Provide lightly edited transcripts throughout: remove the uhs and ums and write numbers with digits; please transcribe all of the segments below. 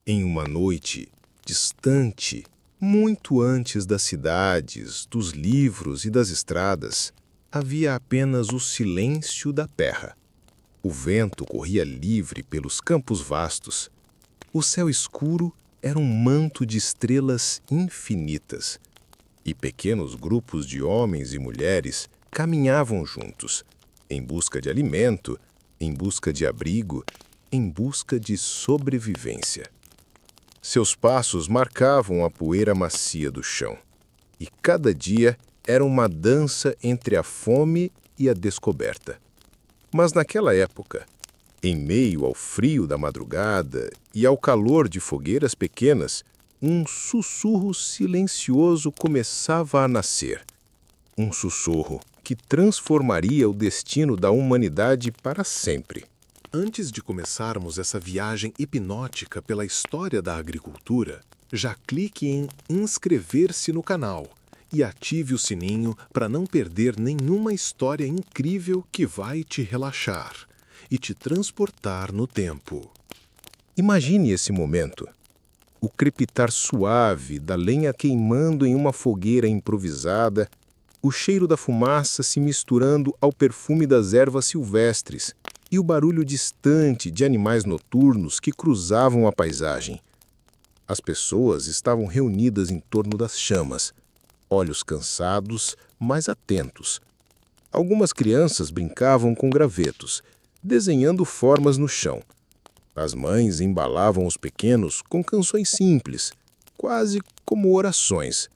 Em uma noite distante, muito antes das cidades, dos livros e das estradas, havia apenas o silêncio da terra. O vento corria livre pelos campos vastos. O céu escuro era um manto de estrelas infinitas. E pequenos grupos de homens e mulheres caminhavam juntos, em busca de alimento, em busca de abrigo, em busca de sobrevivência. Seus passos marcavam a poeira macia do chão, e cada dia era uma dança entre a fome e a descoberta. Mas naquela época, em meio ao frio da madrugada e ao calor de fogueiras pequenas, um sussurro silencioso começava a nascer. Um sussurro que transformaria o destino da humanidade para sempre. Antes de começarmos essa viagem hipnótica pela história da agricultura, já clique em inscrever-se no canal e ative o sininho para não perder nenhuma história incrível que vai te relaxar e te transportar no tempo. Imagine esse momento. O crepitar suave da lenha queimando em uma fogueira improvisada, o cheiro da fumaça se misturando ao perfume das ervas silvestres e o barulho distante de animais noturnos que cruzavam a paisagem. As pessoas estavam reunidas em torno das chamas, olhos cansados, mas atentos. Algumas crianças brincavam com gravetos, desenhando formas no chão. As mães embalavam os pequenos com canções simples, quase como orações.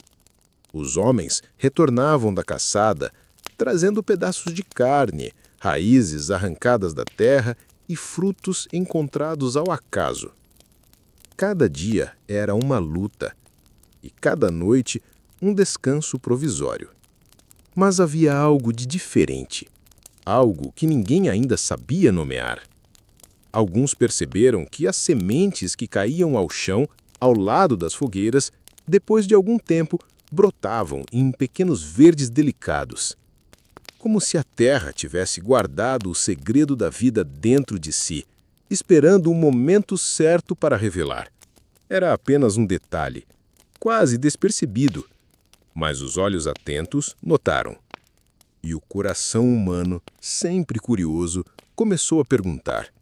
Os homens retornavam da caçada, trazendo pedaços de carne, raízes arrancadas da terra e frutos encontrados ao acaso. Cada dia era uma luta, e cada noite um descanso provisório. Mas havia algo de diferente, algo que ninguém ainda sabia nomear. Alguns perceberam que as sementes que caíam ao chão, ao lado das fogueiras, depois de algum tempo, brotavam em pequenos verdes delicados. Como se a terra tivesse guardado o segredo da vida dentro de si, esperando o momento certo para revelar. Era apenas um detalhe, quase despercebido, mas os olhos atentos notaram. E o coração humano, sempre curioso, começou a perguntar: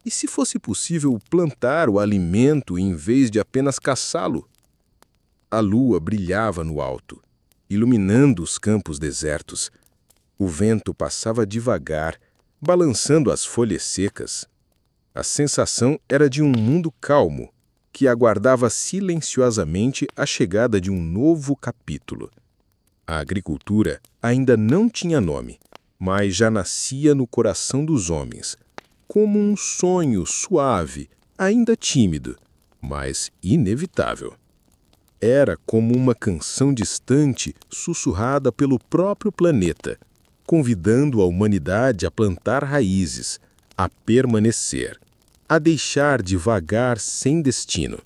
e se fosse possível plantar o alimento em vez de apenas caçá-lo? A lua brilhava no alto, iluminando os campos desertos. O vento passava devagar, balançando as folhas secas. A sensação era de um mundo calmo, que aguardava silenciosamente a chegada de um novo capítulo. A agricultura ainda não tinha nome, mas já nascia no coração dos homens, como um sonho suave, ainda tímido, mas inevitável. Era como uma canção distante sussurrada pelo próprio planeta, convidando a humanidade a plantar raízes, a permanecer, a deixar de vagar sem destino.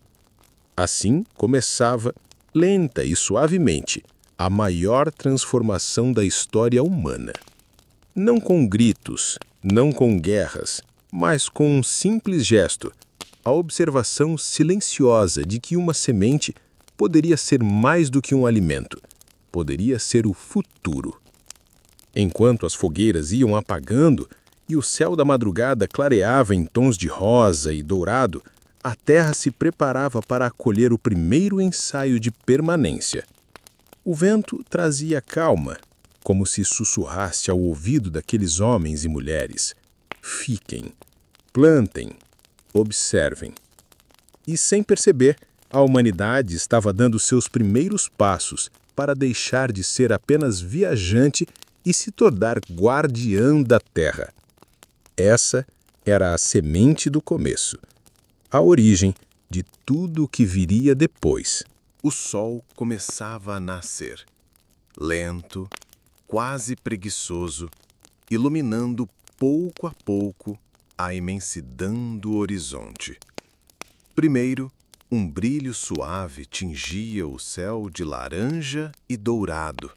Assim começava, lenta e suavemente, a maior transformação da história humana. Não com gritos, não com guerras, mas com um simples gesto, a observação silenciosa de que uma semente poderia ser mais do que um alimento, poderia ser o futuro. Enquanto as fogueiras iam apagando e o céu da madrugada clareava em tons de rosa e dourado, a terra se preparava para acolher o primeiro ensaio de permanência. O vento trazia calma, como se sussurrasse ao ouvido daqueles homens e mulheres: fiquem, plantem, observem. E sem perceber, a humanidade estava dando seus primeiros passos para deixar de ser apenas viajante e se tornar guardiã da terra. Essa era a semente do começo, a origem de tudo o que viria depois. O sol começava a nascer, lento, quase preguiçoso, iluminando pouco a pouco a imensidão do horizonte. Primeiro, um brilho suave tingia o céu de laranja e dourado.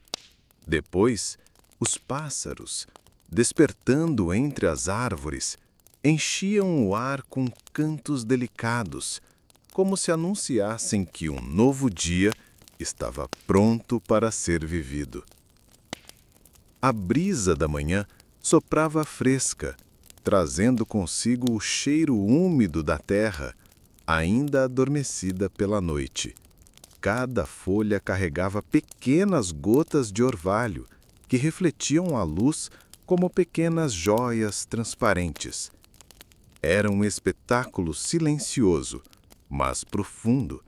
Depois, os pássaros, despertando entre as árvores, enchiam o ar com cantos delicados, como se anunciassem que um novo dia estava pronto para ser vivido. A brisa da manhã soprava fresca, trazendo consigo o cheiro úmido da terra, ainda adormecida pela noite. Cada folha carregava pequenas gotas de orvalho, que refletiam a luz como pequenas joias transparentes. Era um espetáculo silencioso, mas profundo,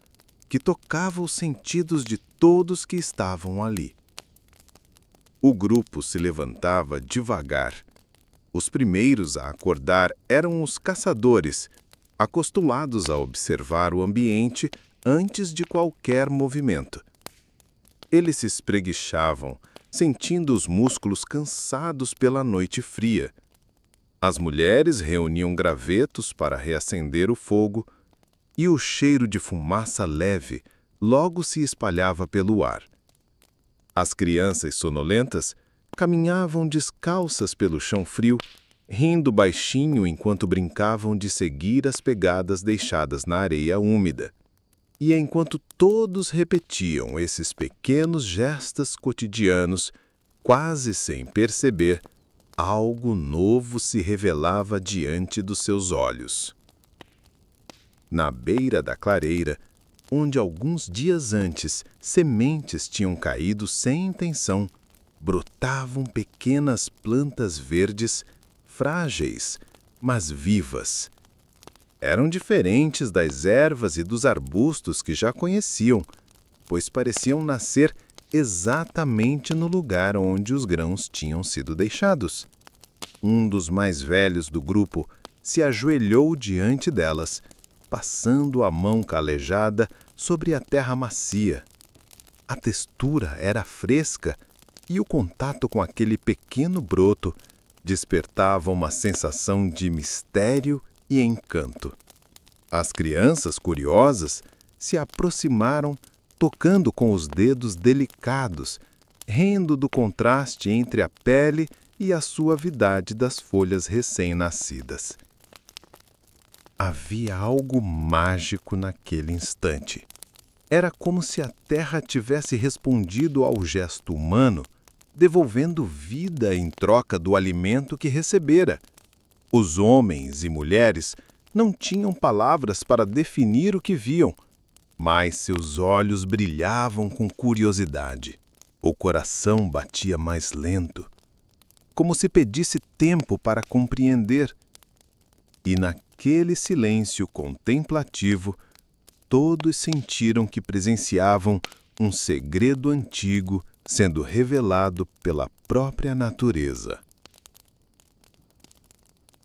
que tocava os sentidos de todos que estavam ali. O grupo se levantava devagar. Os primeiros a acordar eram os caçadores, acostumados a observar o ambiente antes de qualquer movimento. Eles se espreguiçavam, sentindo os músculos cansados pela noite fria. As mulheres reuniam gravetos para reacender o fogo, e o cheiro de fumaça leve logo se espalhava pelo ar. As crianças sonolentas caminhavam descalças pelo chão frio, rindo baixinho enquanto brincavam de seguir as pegadas deixadas na areia úmida. E enquanto todos repetiam esses pequenos gestos cotidianos, quase sem perceber, algo novo se revelava diante dos seus olhos. Na beira da clareira, onde alguns dias antes sementes tinham caído sem intenção, brotavam pequenas plantas verdes, frágeis, mas vivas. Eram diferentes das ervas e dos arbustos que já conheciam, pois pareciam nascer exatamente no lugar onde os grãos tinham sido deixados. Um dos mais velhos do grupo se ajoelhou diante delas, passando a mão calejada sobre a terra macia. A textura era fresca e o contato com aquele pequeno broto despertava uma sensação de mistério e encanto. As crianças curiosas se aproximaram, tocando com os dedos delicados, rindo do contraste entre a pele e a suavidade das folhas recém-nascidas. Havia algo mágico naquele instante. Era como se a terra tivesse respondido ao gesto humano, devolvendo vida em troca do alimento que recebera. Os homens e mulheres não tinham palavras para definir o que viam, mas seus olhos brilhavam com curiosidade. O coração batia mais lento, como se pedisse tempo para compreender. E naquele silêncio contemplativo, todos sentiram que presenciavam um segredo antigo sendo revelado pela própria natureza.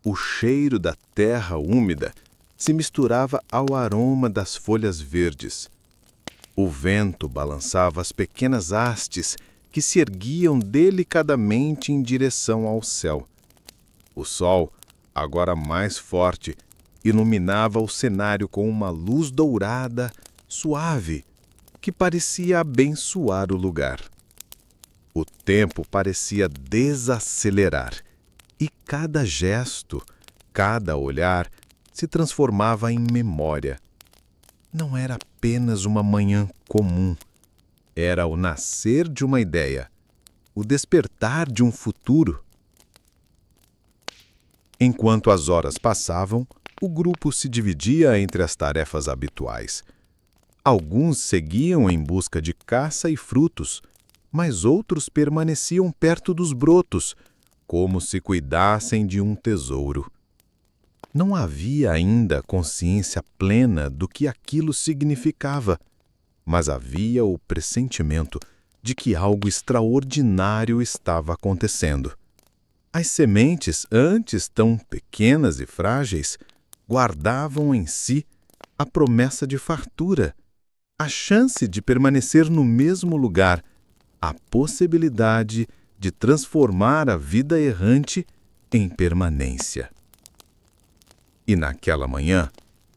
O cheiro da terra úmida se misturava ao aroma das folhas verdes. O vento balançava as pequenas hastes que se erguiam delicadamente em direção ao céu. O sol, agora mais forte, iluminava o cenário com uma luz dourada, suave, que parecia abençoar o lugar. O tempo parecia desacelerar, e cada gesto, cada olhar se transformava em memória. Não era apenas uma manhã comum. Era o nascer de uma ideia, o despertar de um futuro. Enquanto as horas passavam, o grupo se dividia entre as tarefas habituais. Alguns seguiam em busca de caça e frutos, mas outros permaneciam perto dos brotos, como se cuidassem de um tesouro. Não havia ainda consciência plena do que aquilo significava, mas havia o pressentimento de que algo extraordinário estava acontecendo. As sementes, antes tão pequenas e frágeis, guardavam em si a promessa de fartura, a chance de permanecer no mesmo lugar, a possibilidade de transformar a vida errante em permanência. E naquela manhã,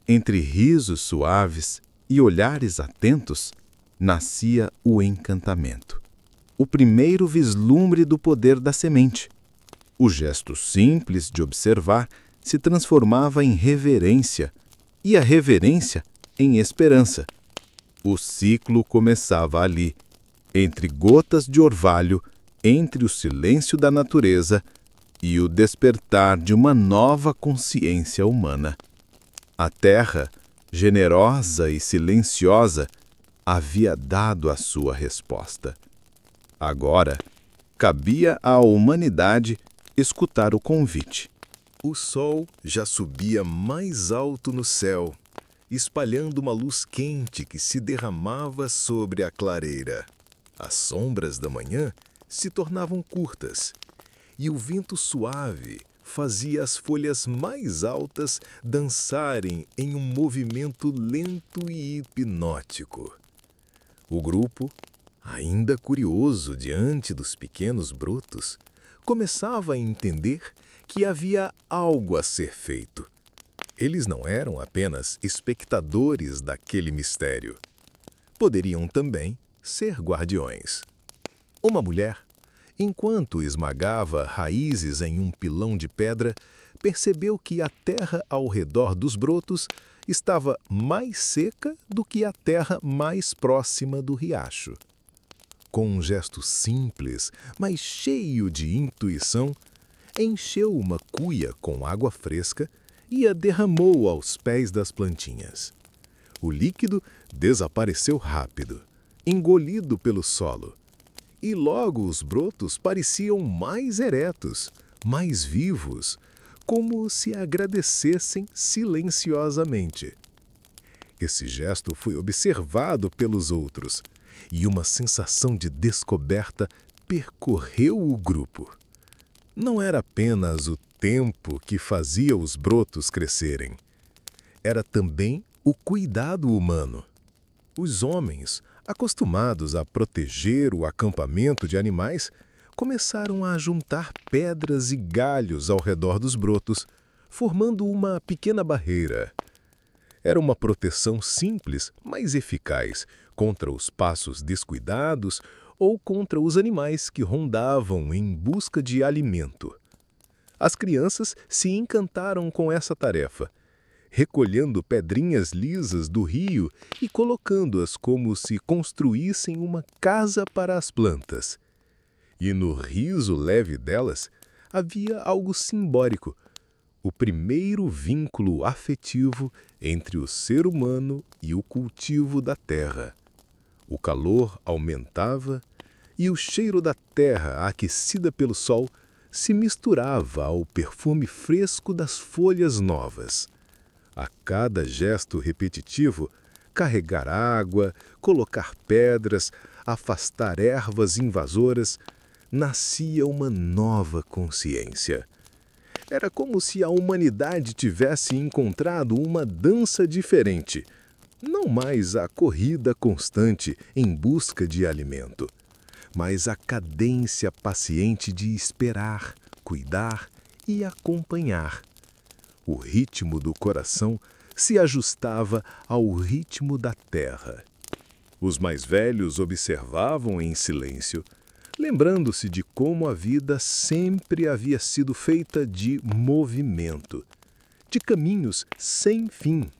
entre risos suaves e olhares atentos, nascia o encantamento. O primeiro vislumbre do poder da semente. O gesto simples de observar se transformava em reverência, e a reverência em esperança. O ciclo começava ali, entre gotas de orvalho, entre o silêncio da natureza e o despertar de uma nova consciência humana. A terra, generosa e silenciosa, havia dado a sua resposta. Agora, cabia à humanidade escutar o convite. O sol já subia mais alto no céu, espalhando uma luz quente que se derramava sobre a clareira. As sombras da manhã se tornavam curtas, e o vento suave fazia as folhas mais altas dançarem em um movimento lento e hipnótico. O grupo, ainda curioso diante dos pequenos brotos, começava a entender que havia algo a ser feito. Eles não eram apenas espectadores daquele mistério. Poderiam também ser guardiões. Uma mulher, enquanto esmagava raízes em um pilão de pedra, percebeu que a terra ao redor dos brotos estava mais seca do que a terra mais próxima do riacho. Com um gesto simples, mas cheio de intuição, encheu uma cuia com água fresca e a derramou aos pés das plantinhas. O líquido desapareceu rápido, engolido pelo solo, e logo os brotos pareciam mais eretos, mais vivos, como se agradecessem silenciosamente. Esse gesto foi observado pelos outros, e uma sensação de descoberta percorreu o grupo. Não era apenas o tempo que fazia os brotos crescerem. Era também o cuidado humano. Os homens, acostumados a proteger o acampamento de animais, começaram a juntar pedras e galhos ao redor dos brotos, formando uma pequena barreira. Era uma proteção simples, mas eficaz, contra os passos descuidados ou contra os animais que rondavam em busca de alimento. As crianças se encantaram com essa tarefa, recolhendo pedrinhas lisas do rio e colocando-as como se construíssem uma casa para as plantas. E no riso leve delas havia algo simbólico, o primeiro vínculo afetivo entre o ser humano e o cultivo da terra. O calor aumentava e o cheiro da terra aquecida pelo sol se misturava ao perfume fresco das folhas novas. A cada gesto repetitivo, carregar água, colocar pedras, afastar ervas invasoras, nascia uma nova consciência. Era como se a humanidade tivesse encontrado uma dança diferente, não mais a corrida constante em busca de alimento, mas a cadência paciente de esperar, cuidar e acompanhar. O ritmo do coração se ajustava ao ritmo da terra. Os mais velhos observavam em silêncio, lembrando-se de como a vida sempre havia sido feita de movimento, de caminhos sem fim.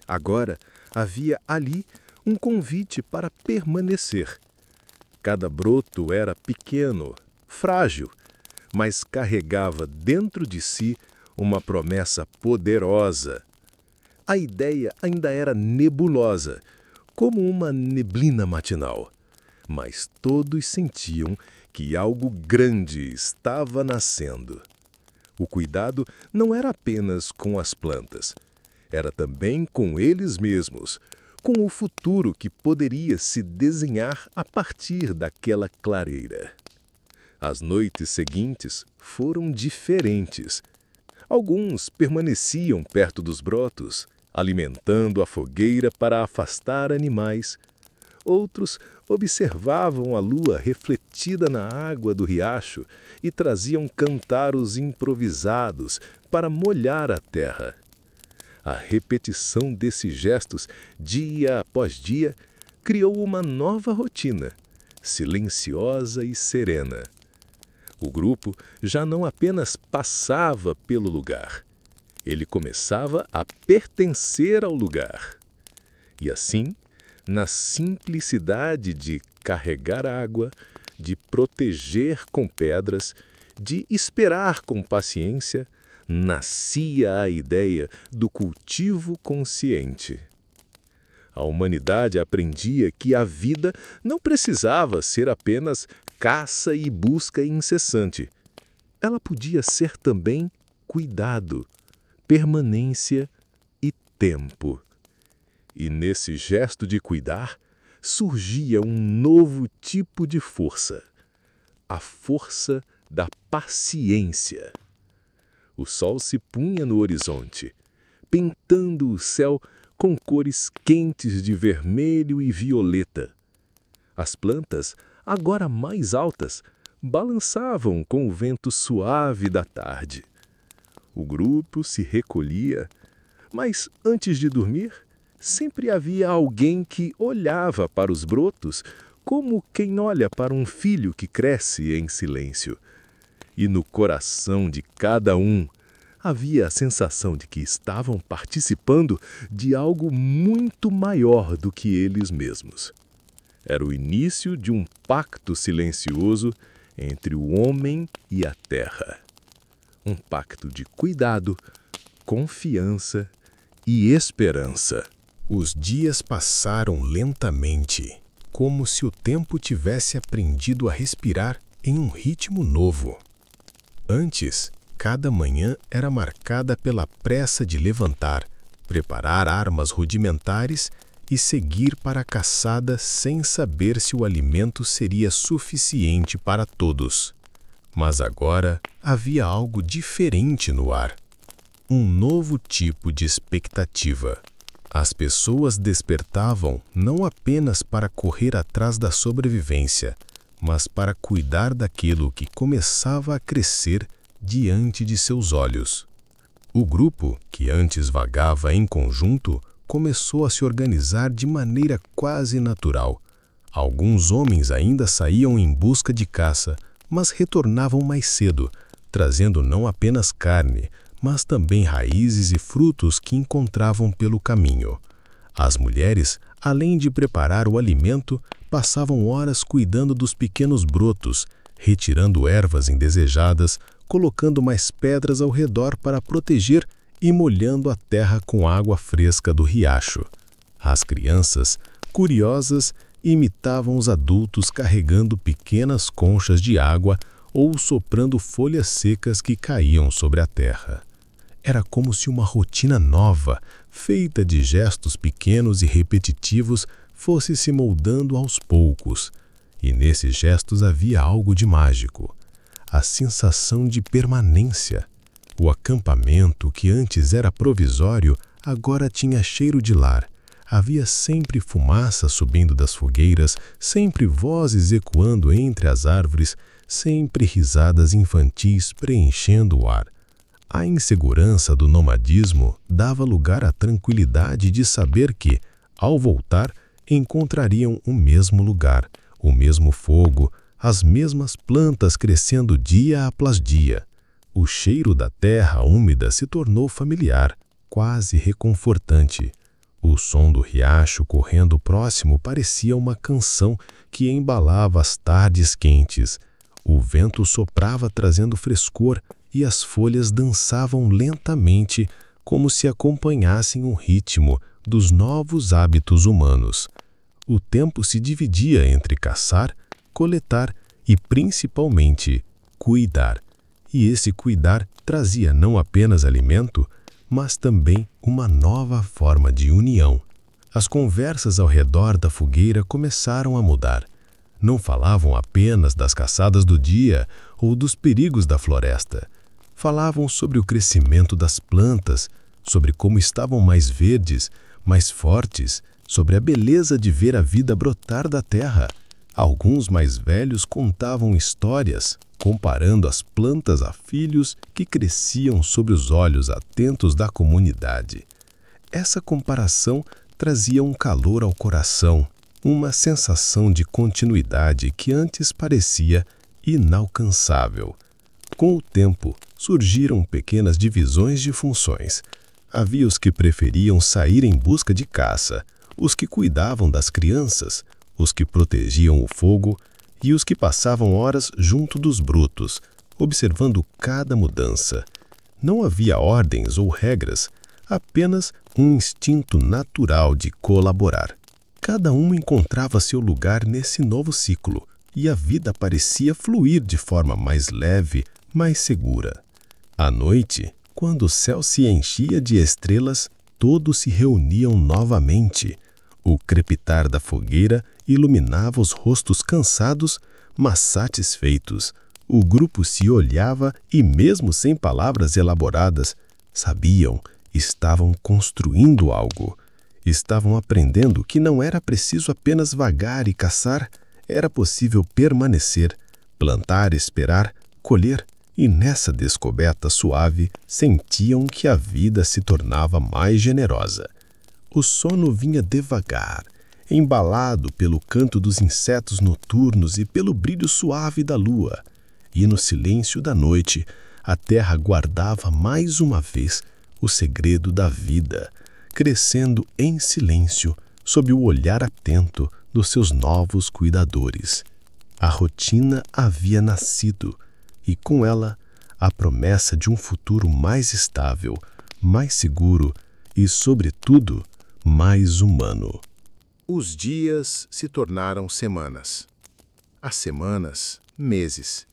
Agora havia ali um convite para permanecer. Cada broto era pequeno, frágil, mas carregava dentro de si uma promessa poderosa. A ideia ainda era nebulosa, como uma neblina matinal, mas todos sentiam que algo grande estava nascendo. O cuidado não era apenas com as plantas, era também com eles mesmos, com o futuro que poderia se desenhar a partir daquela clareira. As noites seguintes foram diferentes. Alguns permaneciam perto dos brotos, alimentando a fogueira para afastar animais. Outros observavam a lua refletida na água do riacho e traziam cantaros improvisados para molhar a terra. A repetição desses gestos, dia após dia, criou uma nova rotina, silenciosa e serena. O grupo já não apenas passava pelo lugar, ele começava a pertencer ao lugar. E assim, na simplicidade de carregar água, de proteger com pedras, de esperar com paciência, nascia a ideia do cultivo consciente. A humanidade aprendia que a vida não precisava ser apenas caça e busca incessante. Ela podia ser também cuidado, permanência e tempo. E nesse gesto de cuidar, surgia um novo tipo de força, a força da paciência. O sol se punha no horizonte, pintando o céu com cores quentes de vermelho e violeta. As plantas, agora mais altas, balançavam com o vento suave da tarde. O grupo se recolhia, mas antes de dormir, sempre havia alguém que olhava para os brotos como quem olha para um filho que cresce em silêncio. E no coração de cada um havia a sensação de que estavam participando de algo muito maior do que eles mesmos. Era o início de um pacto silencioso entre o homem e a terra. Um pacto de cuidado, confiança e esperança. Os dias passaram lentamente, como se o tempo tivesse aprendido a respirar em um ritmo novo. Antes, cada manhã era marcada pela pressa de levantar, preparar armas rudimentares e seguir para a caçada sem saber se o alimento seria suficiente para todos. Mas agora havia algo diferente no ar. Um novo tipo de expectativa. As pessoas despertavam não apenas para correr atrás da sobrevivência, mas para cuidar daquilo que começava a crescer diante de seus olhos. O grupo, que antes vagava em conjunto, começou a se organizar de maneira quase natural. Alguns homens ainda saíam em busca de caça, mas retornavam mais cedo, trazendo não apenas carne, mas também raízes e frutos que encontravam pelo caminho. As mulheres, além de preparar o alimento, passavam horas cuidando dos pequenos brotos, retirando ervas indesejadas, colocando mais pedras ao redor para proteger e molhando a terra com água fresca do riacho. As crianças, curiosas, imitavam os adultos carregando pequenas conchas de água ou soprando folhas secas que caíam sobre a terra. Era como se uma rotina nova, feita de gestos pequenos e repetitivos, fosse se moldando aos poucos. E nesses gestos havia algo de mágico. A sensação de permanência. O acampamento, que antes era provisório, agora tinha cheiro de lar. Havia sempre fumaça subindo das fogueiras, sempre vozes ecoando entre as árvores, sempre risadas infantis preenchendo o ar. A insegurança do nomadismo dava lugar à tranquilidade de saber que, ao voltar, encontrariam o mesmo lugar, o mesmo fogo, as mesmas plantas crescendo dia após dia. O cheiro da terra úmida se tornou familiar, quase reconfortante. O som do riacho correndo próximo parecia uma canção que embalava as tardes quentes. O vento soprava trazendo frescor e as folhas dançavam lentamente, como se acompanhassem o ritmo dos novos hábitos humanos. O tempo se dividia entre caçar, coletar e, principalmente, cuidar. E esse cuidar trazia não apenas alimento, mas também uma nova forma de união. As conversas ao redor da fogueira começaram a mudar. Não falavam apenas das caçadas do dia ou dos perigos da floresta. Falavam sobre o crescimento das plantas, sobre como estavam mais verdes, mais fortes, sobre a beleza de ver a vida brotar da terra. Alguns mais velhos contavam histórias, comparando as plantas a filhos que cresciam sob os olhos atentos da comunidade. Essa comparação trazia um calor ao coração, uma sensação de continuidade que antes parecia inalcançável. Com o tempo, surgiram pequenas divisões de funções. Havia os que preferiam sair em busca de caça, os que cuidavam das crianças, os que protegiam o fogo e os que passavam horas junto dos brutos, observando cada mudança. Não havia ordens ou regras, apenas um instinto natural de colaborar. Cada um encontrava seu lugar nesse novo ciclo, e a vida parecia fluir de forma mais leve, mais segura. À noite, quando o céu se enchia de estrelas, todos se reuniam novamente. O crepitar da fogueira iluminava os rostos cansados, mas satisfeitos. O grupo se olhava e, mesmo sem palavras elaboradas, sabiam, estavam construindo algo. Estavam aprendendo que não era preciso apenas vagar e caçar, era possível permanecer, plantar, esperar, colher, e nessa descoberta suave sentiam que a vida se tornava mais generosa. O sono vinha devagar, embalado pelo canto dos insetos noturnos e pelo brilho suave da lua. E no silêncio da noite, a terra guardava mais uma vez o segredo da vida, crescendo em silêncio sob o olhar atento dos seus novos cuidadores. A rotina havia nascido, e com ela a promessa de um futuro mais estável, mais seguro e, sobretudo, mais humano. Os dias se tornaram semanas. As semanas, meses.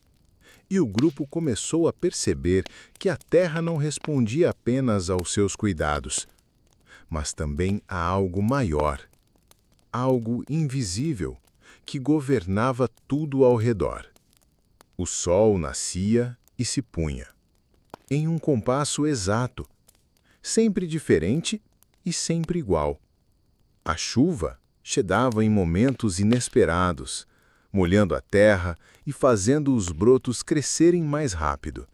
E o grupo começou a perceber que a terra não respondia apenas aos seus cuidados, mas também a algo maior, algo invisível, que governava tudo ao redor. O sol nascia e se punha, em um compasso exato, sempre diferente e sempre igual. A chuva chegava em momentos inesperados, molhando a terra e fazendo os brotos crescerem mais rápido.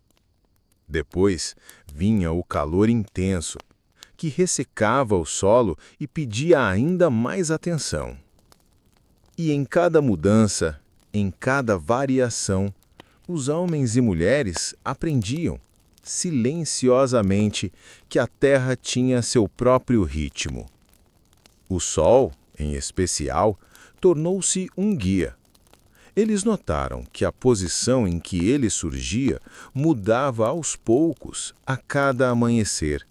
Depois vinha o calor intenso, que ressecava o solo e pedia ainda mais atenção. E em cada mudança, em cada variação, os homens e mulheres aprendiam, silenciosamente, que a terra tinha seu próprio ritmo. O sol, em especial, tornou-se um guia. Eles notaram que a posição em que ele surgia mudava aos poucos a cada amanhecer,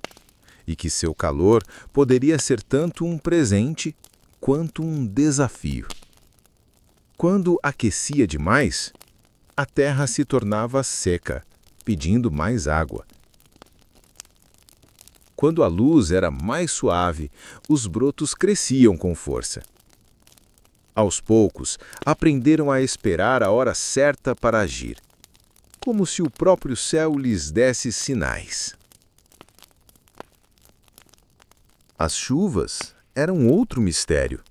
e que seu calor poderia ser tanto um presente quanto um desafio. Quando aquecia demais, a terra se tornava seca, pedindo mais água. Quando a luz era mais suave, os brotos cresciam com força. Aos poucos, aprenderam a esperar a hora certa para agir, como se o próprio céu lhes desse sinais. As chuvas eram outro mistério.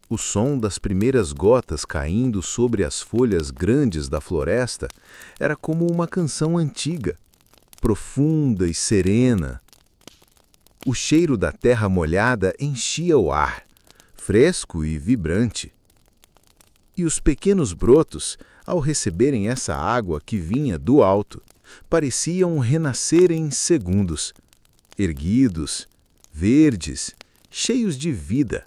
O som das primeiras gotas caindo sobre as folhas grandes da floresta era como uma canção antiga, profunda e serena. O cheiro da terra molhada enchia o ar, fresco e vibrante. E os pequenos brotos, ao receberem essa água que vinha do alto, pareciam renascer em segundos, erguidos, verdes, cheios de vida.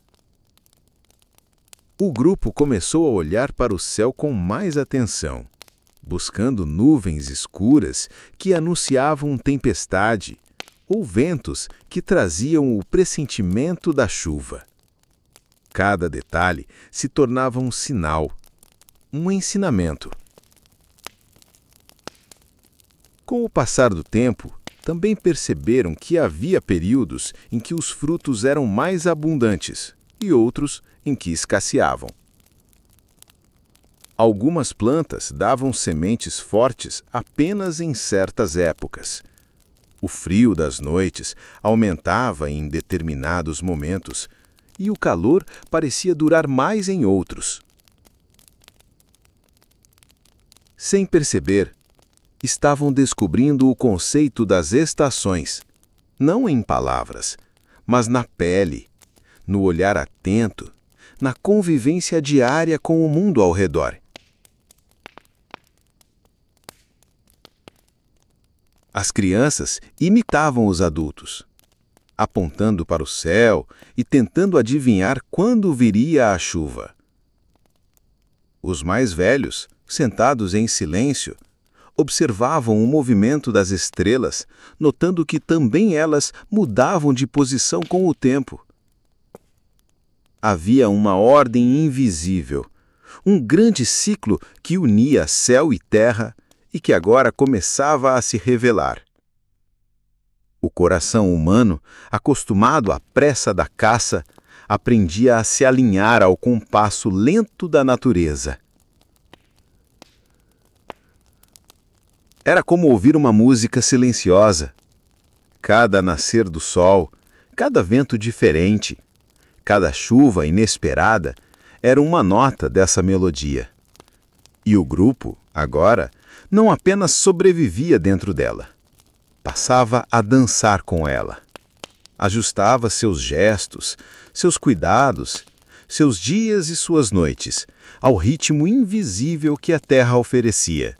O grupo começou a olhar para o céu com mais atenção, buscando nuvens escuras que anunciavam tempestade, ou ventos que traziam o pressentimento da chuva. Cada detalhe se tornava um sinal, um ensinamento. Com o passar do tempo, também perceberam que havia períodos em que os frutos eram mais abundantes e outros em que escasseavam. Algumas plantas davam sementes fortes apenas em certas épocas. O frio das noites aumentava em determinados momentos e o calor parecia durar mais em outros. Sem perceber, estavam descobrindo o conceito das estações, não em palavras, mas na pele, no olhar atento, na convivência diária com o mundo ao redor. As crianças imitavam os adultos. apontando para o céu e tentando adivinhar quando viria a chuva. Os mais velhos, sentados em silêncio, observavam o movimento das estrelas, notando que também elas mudavam de posição com o tempo. Havia uma ordem invisível, um grande ciclo que unia céu e terra e que agora começava a se revelar. O coração humano, acostumado à pressa da caça, aprendia a se alinhar ao compasso lento da natureza. Era como ouvir uma música silenciosa. Cada nascer do sol, cada vento diferente, cada chuva inesperada era uma nota dessa melodia. E o grupo, agora, não apenas sobrevivia dentro dela. Passava a dançar com ela. Ajustava seus gestos, seus cuidados, seus dias e suas noites ao ritmo invisível que a terra oferecia.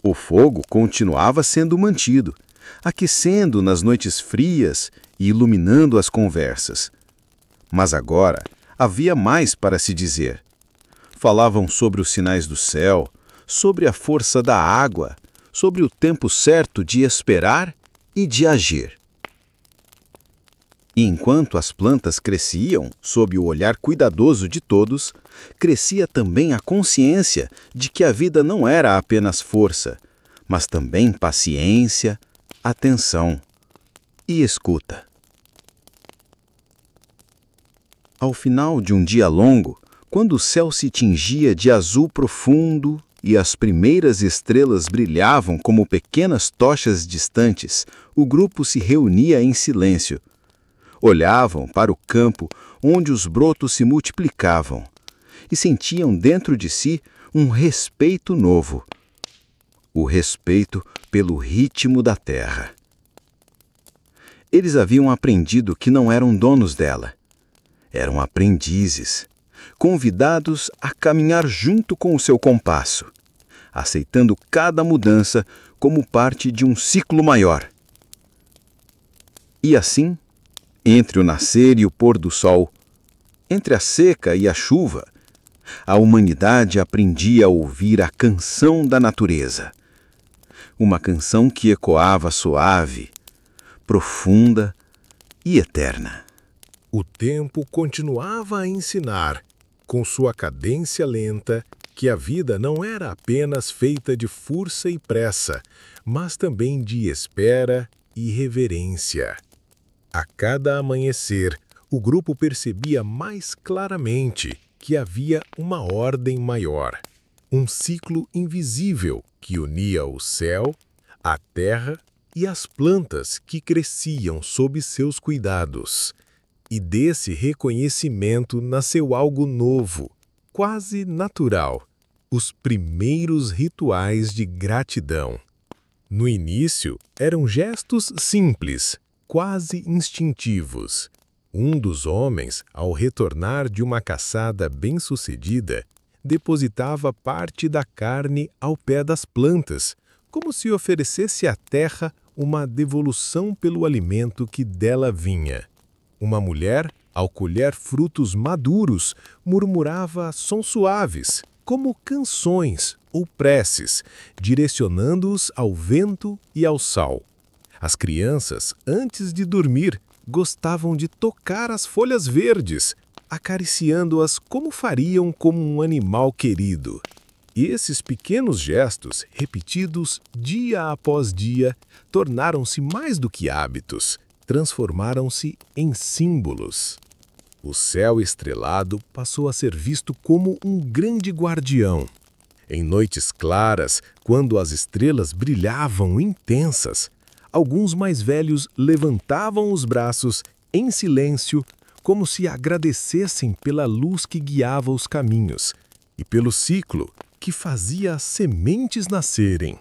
O fogo continuava sendo mantido, aquecendo nas noites frias e iluminando as conversas. Mas agora havia mais para se dizer. Falavam sobre os sinais do céu, sobre a força da água, sobre o tempo certo de esperar e de agir. E enquanto as plantas cresciam, sob o olhar cuidadoso de todos, crescia também a consciência de que a vida não era apenas força, mas também paciência, atenção e escuta. Ao final de um dia longo, quando o céu se tingia de azul profundo e as primeiras estrelas brilhavam como pequenas tochas distantes, o grupo se reunia em silêncio. Olhavam para o campo onde os brotos se multiplicavam e sentiam dentro de si um respeito novo. O respeito pelo ritmo da terra. Eles haviam aprendido que não eram donos dela. Eram aprendizes, convidados a caminhar junto com o seu compasso, aceitando cada mudança como parte de um ciclo maior. E assim, entre o nascer e o pôr do sol, entre a seca e a chuva, a humanidade aprendia a ouvir a canção da natureza. Uma canção que ecoava suave, profunda e eterna. O tempo continuava a ensinar, com sua cadência lenta, que a vida não era apenas feita de força e pressa, mas também de espera e reverência. A cada amanhecer, o grupo percebia mais claramente que havia uma ordem maior, um ciclo invisível que unia o céu, a terra e as plantas que cresciam sob seus cuidados. E desse reconhecimento nasceu algo novo, quase natural, os primeiros rituais de gratidão. No início, eram gestos simples, quase instintivos. Um dos homens, ao retornar de uma caçada bem-sucedida, depositava parte da carne ao pé das plantas, como se oferecesse à terra uma devolução pelo alimento que dela vinha. Uma mulher, ao colher frutos maduros, murmurava sons suaves, como canções ou preces, direcionando-os ao vento e ao sol. As crianças, antes de dormir, gostavam de tocar as folhas verdes, acariciando-as como fariam com um animal querido. E esses pequenos gestos, repetidos dia após dia, tornaram-se mais do que hábitos, transformaram-se em símbolos. O céu estrelado passou a ser visto como um grande guardião. Em noites claras, quando as estrelas brilhavam intensas, alguns mais velhos levantavam os braços em silêncio, como se agradecessem pela luz que guiava os caminhos e pelo ciclo que fazia as sementes nascerem.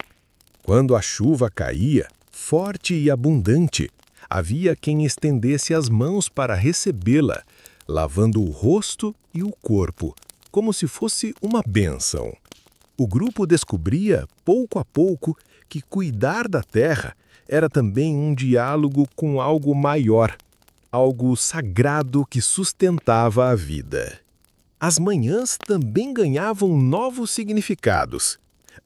Quando a chuva caía, forte e abundante, havia quem estendesse as mãos para recebê-la, lavando o rosto e o corpo, como se fosse uma bênção. O grupo descobria, pouco a pouco, que cuidar da terra era também um diálogo com algo maior, algo sagrado que sustentava a vida. As manhãs também ganhavam novos significados.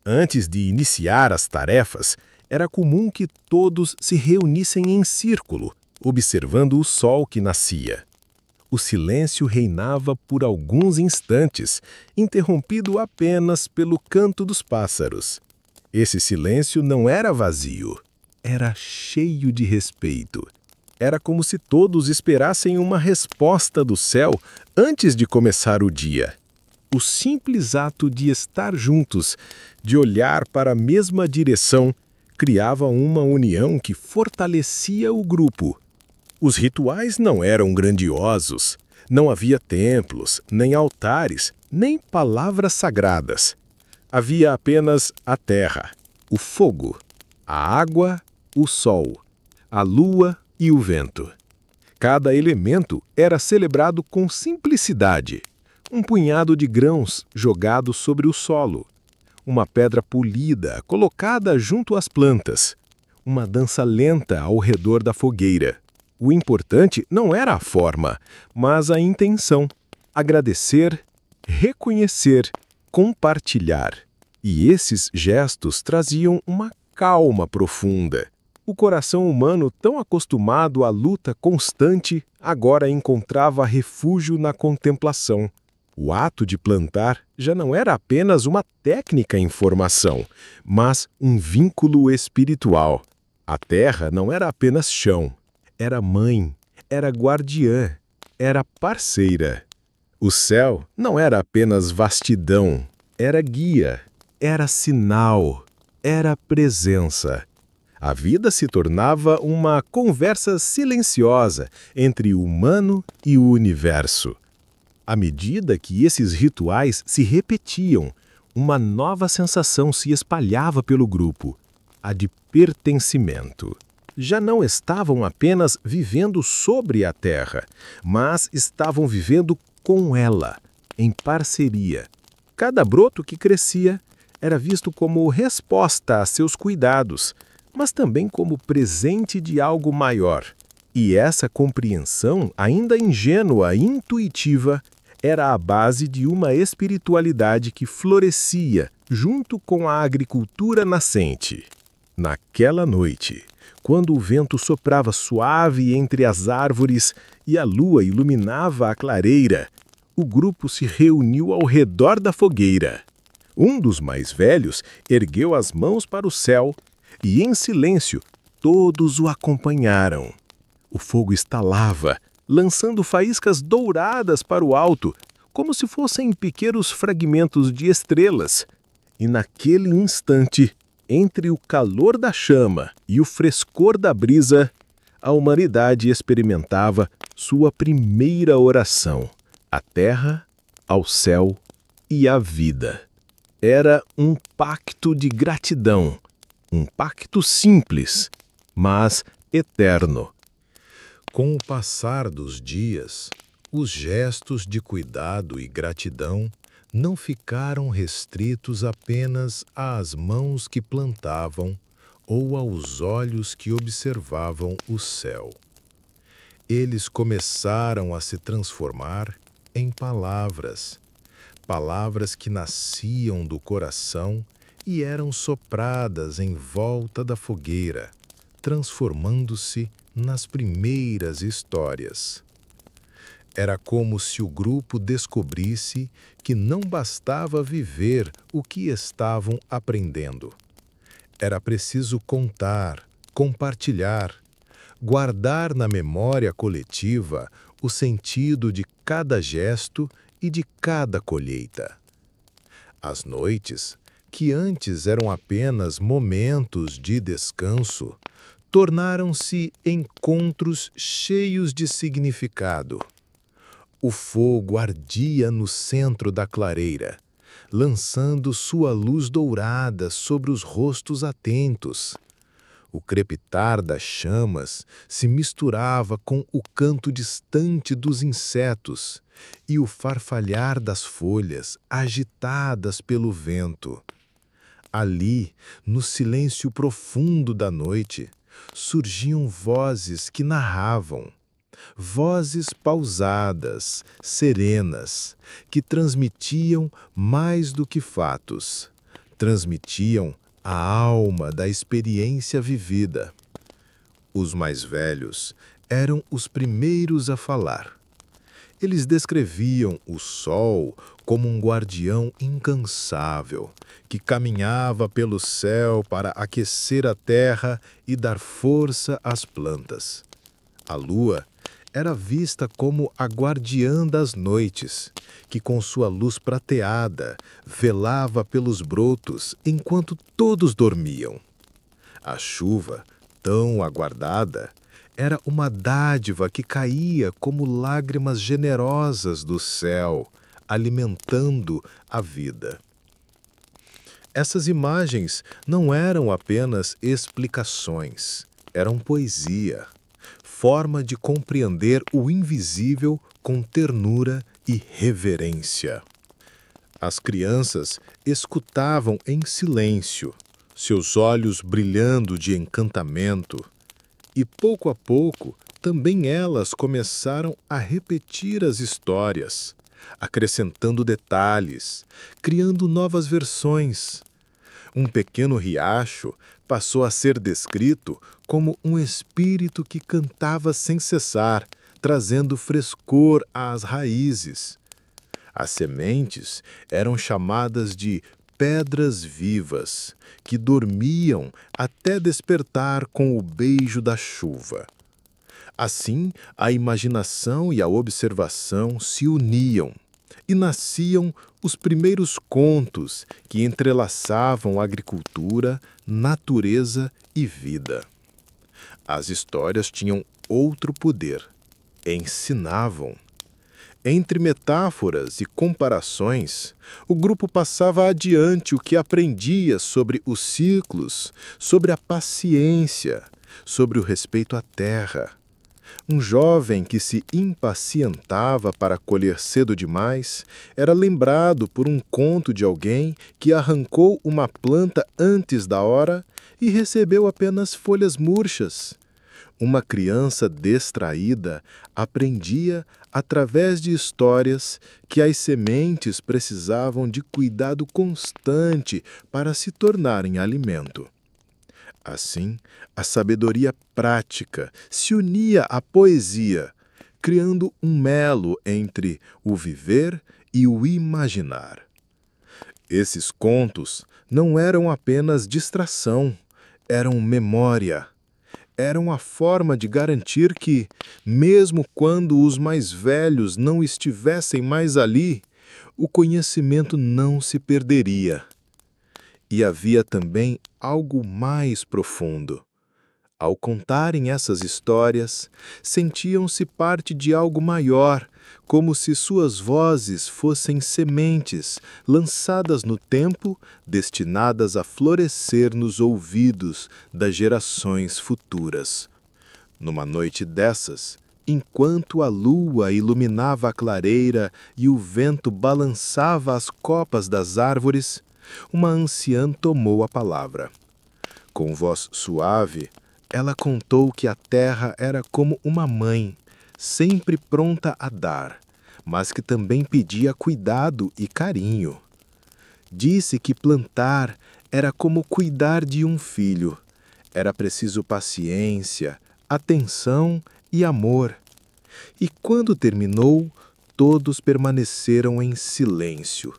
Antes de iniciar as tarefas, era comum que todos se reunissem em círculo, observando o sol que nascia. O silêncio reinava por alguns instantes, interrompido apenas pelo canto dos pássaros. Esse silêncio não era vazio, era cheio de respeito. Era como se todos esperassem uma resposta do céu antes de começar o dia. O simples ato de estar juntos, de olhar para a mesma direção, criava uma união que fortalecia o grupo. Os rituais não eram grandiosos. Não havia templos, nem altares, nem palavras sagradas. Havia apenas a terra, o fogo, a água, o sol, a lua e o vento. Cada elemento era celebrado com simplicidade. Um punhado de grãos jogado sobre o solo, uma pedra polida colocada junto às plantas, uma dança lenta ao redor da fogueira. O importante não era a forma, mas a intenção. Agradecer, reconhecer, compartilhar. E esses gestos traziam uma calma profunda. O coração humano, tão acostumado à luta constante, agora encontrava refúgio na contemplação. O ato de plantar já não era apenas uma técnica em formação, mas um vínculo espiritual. A terra não era apenas chão, era mãe, era guardiã, era parceira. O céu não era apenas vastidão, era guia, era sinal, era presença. A vida se tornava uma conversa silenciosa entre o humano e o universo. À medida que esses rituais se repetiam, uma nova sensação se espalhava pelo grupo, a de pertencimento. Já não estavam apenas vivendo sobre a terra, mas estavam vivendo com ela, em parceria. Cada broto que crescia era visto como resposta a seus cuidados, mas também como presente de algo maior. E essa compreensão, ainda ingênua e intuitiva, era a base de uma espiritualidade que florescia junto com a agricultura nascente. Naquela noite, quando o vento soprava suave entre as árvores e a lua iluminava a clareira, o grupo se reuniu ao redor da fogueira. Um dos mais velhos ergueu as mãos para o céu e, em silêncio, todos o acompanharam. O fogo estalava, lançando faíscas douradas para o alto, como se fossem pequenos fragmentos de estrelas. E naquele instante, entre o calor da chama e o frescor da brisa, a humanidade experimentava sua primeira oração, à terra, ao céu e à vida. Era um pacto de gratidão, um pacto simples, mas eterno. Com o passar dos dias, os gestos de cuidado e gratidão não ficaram restritos apenas às mãos que plantavam ou aos olhos que observavam o céu. Eles começaram a se transformar em palavras, palavras que nasciam do coração e eram sopradas em volta da fogueira, transformando-se nas primeiras histórias. Era como se o grupo descobrisse que não bastava viver o que estavam aprendendo. Era preciso contar, compartilhar, guardar na memória coletiva o sentido de cada gesto e de cada colheita. As noites, que antes eram apenas momentos de descanso, tornaram-se encontros cheios de significado. O fogo ardia no centro da clareira, lançando sua luz dourada sobre os rostos atentos. O crepitar das chamas se misturava com o canto distante dos insetos e o farfalhar das folhas agitadas pelo vento. Ali, no silêncio profundo da noite, surgiam vozes que narravam. Vozes pausadas, serenas, que transmitiam mais do que fatos. Transmitiam a alma da experiência vivida. Os mais velhos eram os primeiros a falar. Eles descreviam o sol como um guardião incansável, que caminhava pelo céu para aquecer a terra e dar força às plantas. A lua era vista como a guardiã das noites, que com sua luz prateada velava pelos brotos enquanto todos dormiam. A chuva, tão aguardada, era uma dádiva que caía como lágrimas generosas do céu, alimentando a vida. Essas imagens não eram apenas explicações, eram poesia, forma de compreender o invisível com ternura e reverência. As crianças escutavam em silêncio, seus olhos brilhando de encantamento, e pouco a pouco também elas começaram a repetir as histórias, acrescentando detalhes, criando novas versões. Um pequeno riacho passou a ser descrito como um espírito que cantava sem cessar, trazendo frescor às raízes. As sementes eram chamadas de pedras vivas, que dormiam até despertar com o beijo da chuva. Assim, a imaginação e a observação se uniam, e nasciam os primeiros contos que entrelaçavam agricultura, natureza e vida. As histórias tinham outro poder: ensinavam. Entre metáforas e comparações, o grupo passava adiante o que aprendia sobre os ciclos, sobre a paciência, sobre o respeito à terra. Um jovem que se impacientava para colher cedo demais era lembrado por um conto de alguém que arrancou uma planta antes da hora e recebeu apenas folhas murchas. Uma criança distraída aprendia, através de histórias, que as sementes precisavam de cuidado constante para se tornarem alimento. Assim, a sabedoria prática se unia à poesia, criando um elo entre o viver e o imaginar. Esses contos não eram apenas distração, eram memória. Eram a forma de garantir que, mesmo quando os mais velhos não estivessem mais ali, o conhecimento não se perderia. E havia também algo mais profundo. Ao contarem essas histórias, sentiam-se parte de algo maior, como se suas vozes fossem sementes lançadas no tempo, destinadas a florescer nos ouvidos das gerações futuras. Numa noite dessas, enquanto a lua iluminava a clareira e o vento balançava as copas das árvores, uma anciã tomou a palavra. Com voz suave, ela contou que a terra era como uma mãe, sempre pronta a dar, mas que também pedia cuidado e carinho. Disse que plantar era como cuidar de um filho. Era preciso paciência, atenção e amor. E quando terminou, todos permaneceram em silêncio,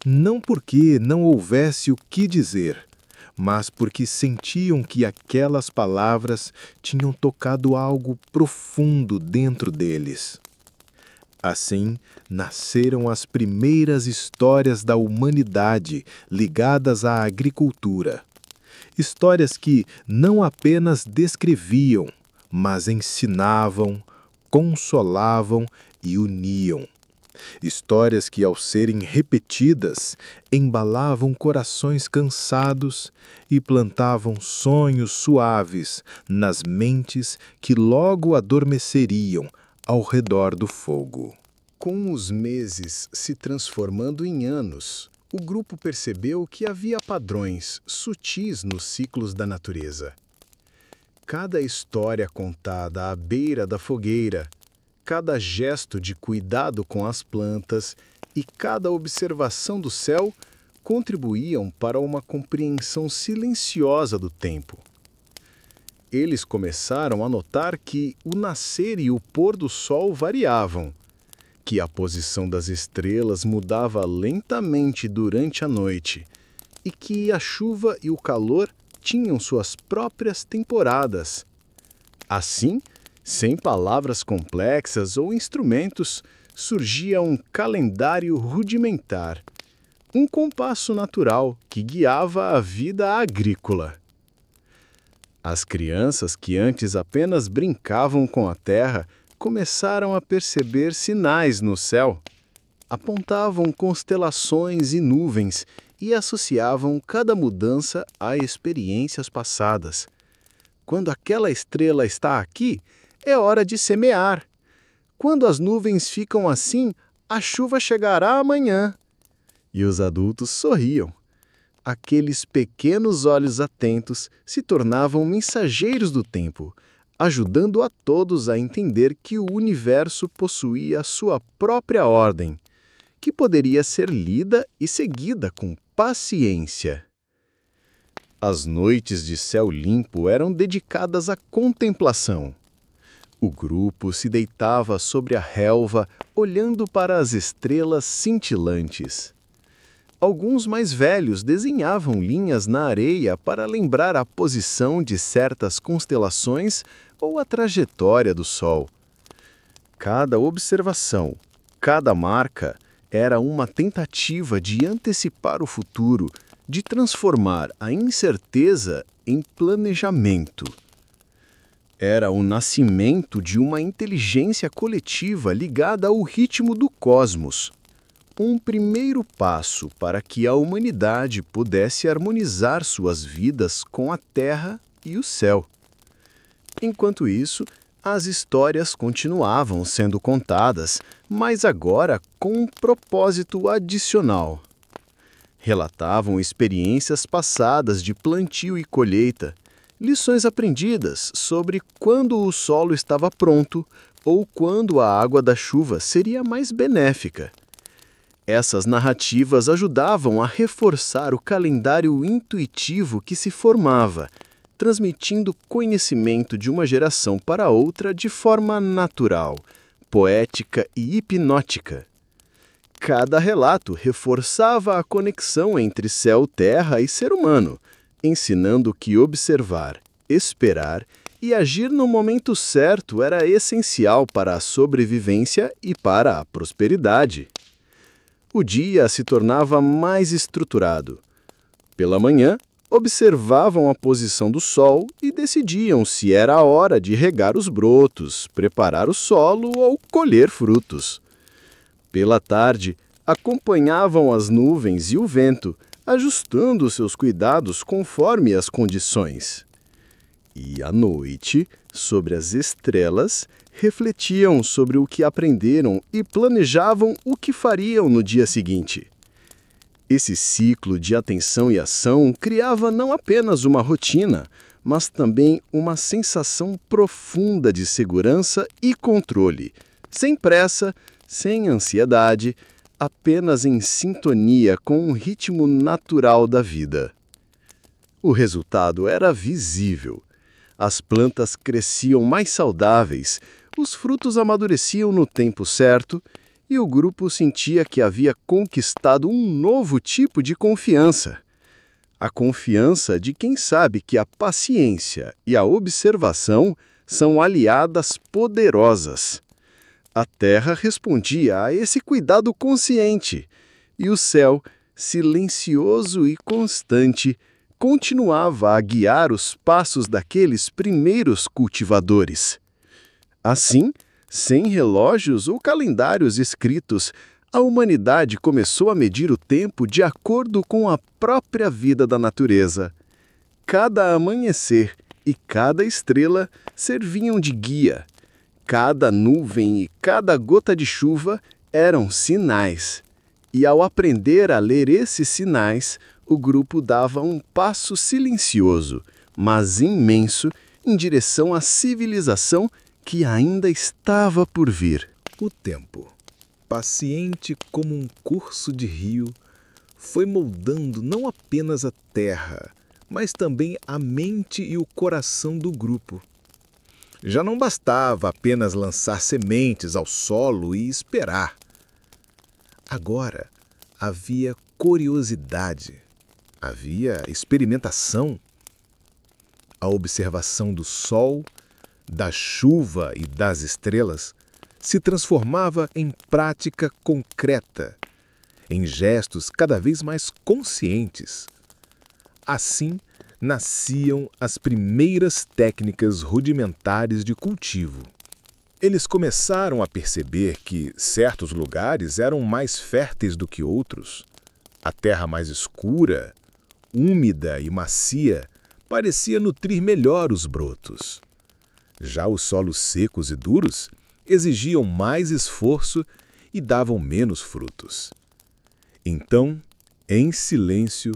não porque não houvesse o que dizer, mas porque sentiam que aquelas palavras tinham tocado algo profundo dentro deles. Assim, nasceram as primeiras histórias da humanidade ligadas à agricultura. Histórias que não apenas descreviam, mas ensinavam, consolavam e uniam. Histórias que, ao serem repetidas, embalavam corações cansados e plantavam sonhos suaves nas mentes que logo adormeceriam ao redor do fogo. Com os meses se transformando em anos, o grupo percebeu que havia padrões sutis nos ciclos da natureza. Cada história contada à beira da fogueira, cada gesto de cuidado com as plantas e cada observação do céu contribuíam para uma compreensão silenciosa do tempo. Eles começaram a notar que o nascer e o pôr do sol variavam, que a posição das estrelas mudava lentamente durante a noite e que a chuva e o calor tinham suas próprias temporadas. Assim, sem palavras complexas ou instrumentos, surgia um calendário rudimentar, um compasso natural que guiava a vida agrícola. As crianças que antes apenas brincavam com a terra começaram a perceber sinais no céu. Apontavam constelações e nuvens e associavam cada mudança a experiências passadas. Quando aquela estrela está aqui, é hora de semear. Quando as nuvens ficam assim, a chuva chegará amanhã. E os adultos sorriam. Aqueles pequenos olhos atentos se tornavam mensageiros do tempo, ajudando a todos a entender que o universo possuía sua própria ordem, que poderia ser lida e seguida com paciência. As noites de céu limpo eram dedicadas à contemplação. O grupo se deitava sobre a relva, olhando para as estrelas cintilantes. Alguns mais velhos desenhavam linhas na areia para lembrar a posição de certas constelações ou a trajetória do Sol. Cada observação, cada marca, era uma tentativa de antecipar o futuro, de transformar a incerteza em planejamento. Era o nascimento de uma inteligência coletiva ligada ao ritmo do cosmos. Um primeiro passo para que a humanidade pudesse harmonizar suas vidas com a terra e o céu. Enquanto isso, as histórias continuavam sendo contadas, mas agora com um propósito adicional. Relatavam experiências passadas de plantio e colheita, lições aprendidas sobre quando o solo estava pronto ou quando a água da chuva seria mais benéfica. Essas narrativas ajudavam a reforçar o calendário intuitivo que se formava, transmitindo conhecimento de uma geração para outra de forma natural, poética e hipnótica. Cada relato reforçava a conexão entre céu, terra e ser humano, ensinando que observar, esperar e agir no momento certo era essencial para a sobrevivência e para a prosperidade. O dia se tornava mais estruturado. Pela manhã, observavam a posição do sol e decidiam se era a hora de regar os brotos, preparar o solo ou colher frutos. Pela tarde, acompanhavam as nuvens e o vento, ajustando seus cuidados conforme as condições. E à noite, sobre as estrelas, refletiam sobre o que aprenderam e planejavam o que fariam no dia seguinte. Esse ciclo de atenção e ação criava não apenas uma rotina, mas também uma sensação profunda de segurança e controle, sem pressa, sem ansiedade, apenas em sintonia com o ritmo natural da vida. O resultado era visível. As plantas cresciam mais saudáveis, os frutos amadureciam no tempo certo e o grupo sentia que havia conquistado um novo tipo de confiança. A confiança de quem sabe que a paciência e a observação são aliadas poderosas. A terra respondia a esse cuidado consciente e o céu, silencioso e constante, continuava a guiar os passos daqueles primeiros cultivadores. Assim, sem relógios ou calendários escritos, a humanidade começou a medir o tempo de acordo com a própria vida da natureza. Cada amanhecer e cada estrela serviam de guia. Cada nuvem e cada gota de chuva eram sinais. E ao aprender a ler esses sinais, o grupo dava um passo silencioso, mas imenso, em direção à civilização que ainda estava por vir. O tempo, paciente como um curso de rio, foi moldando não apenas a terra, mas também a mente e o coração do grupo. Já não bastava apenas lançar sementes ao solo e esperar. Agora havia curiosidade, havia experimentação. A observação do sol, da chuva e das estrelas se transformava em prática concreta, em gestos cada vez mais conscientes. Assim, nasciam as primeiras técnicas rudimentares de cultivo. Eles começaram a perceber que certos lugares eram mais férteis do que outros. A terra mais escura, úmida e macia parecia nutrir melhor os brotos. Já os solos secos e duros exigiam mais esforço e davam menos frutos. Então, em silêncio,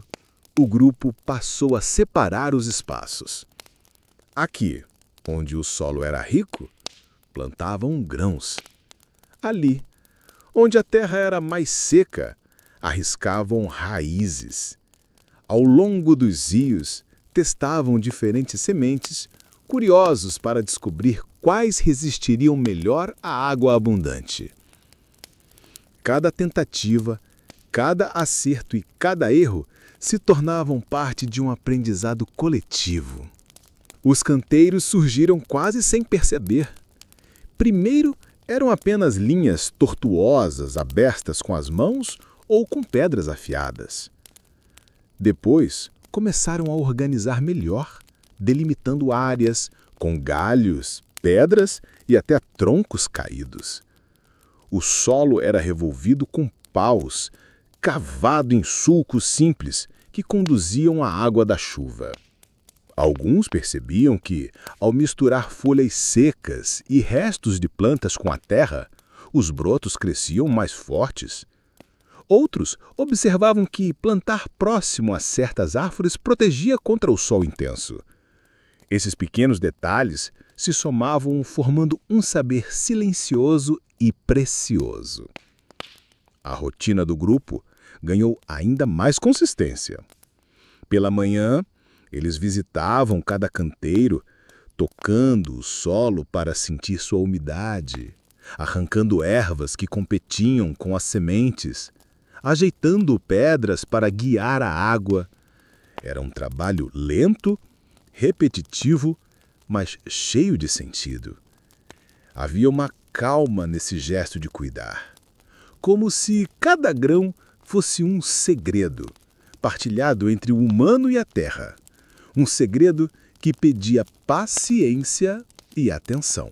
o grupo passou a separar os espaços. Aqui, onde o solo era rico, plantavam grãos. Ali, onde a terra era mais seca, arriscavam raízes. Ao longo dos rios, testavam diferentes sementes, curiosos para descobrir quais resistiriam melhor à água abundante. Cada tentativa, cada acerto e cada erro se tornavam parte de um aprendizado coletivo. Os canteiros surgiram quase sem perceber. Primeiro, eram apenas linhas tortuosas abertas com as mãos ou com pedras afiadas. Depois, começaram a organizar melhor, delimitando áreas com galhos, pedras e até troncos caídos. O solo era revolvido com paus, cavado em sulcos simples que conduziam a água da chuva. Alguns percebiam que, ao misturar folhas secas e restos de plantas com a terra, os brotos cresciam mais fortes. Outros observavam que plantar próximo a certas árvores protegia contra o sol intenso. Esses pequenos detalhes se somavam formando um saber silencioso e precioso. A rotina do grupo ganhou ainda mais consistência. Pela manhã, eles visitavam cada canteiro, tocando o solo para sentir sua umidade, arrancando ervas que competiam com as sementes, ajeitando pedras para guiar a água. Era um trabalho lento, repetitivo, mas cheio de sentido. Havia uma calma nesse gesto de cuidar, como se cada grão fosse um segredo, partilhado entre o humano e a terra. Um segredo que pedia paciência e atenção.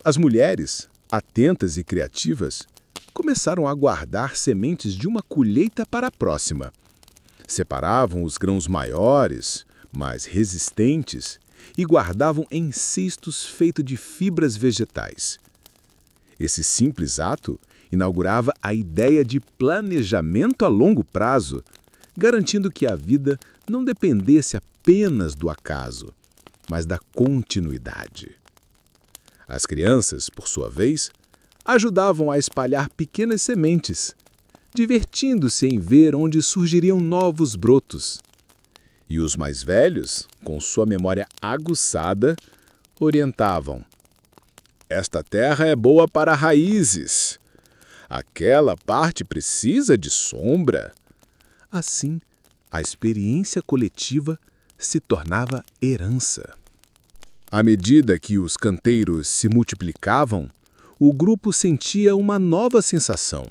As mulheres, atentas e criativas, começaram a guardar sementes de uma colheita para a próxima. Separavam os grãos maiores, mais resistentes, e guardavam em cistos feitos de fibras vegetais. Esse simples ato inaugurava a ideia de planejamento a longo prazo, garantindo que a vida não dependesse apenas do acaso, mas da continuidade. As crianças, por sua vez, ajudavam a espalhar pequenas sementes, divertindo-se em ver onde surgiriam novos brotos. E os mais velhos, com sua memória aguçada, orientavam: esta terra é boa para raízes. Aquela parte precisa de sombra. Assim, a experiência coletiva se tornava herança. À medida que os canteiros se multiplicavam, o grupo sentia uma nova sensação: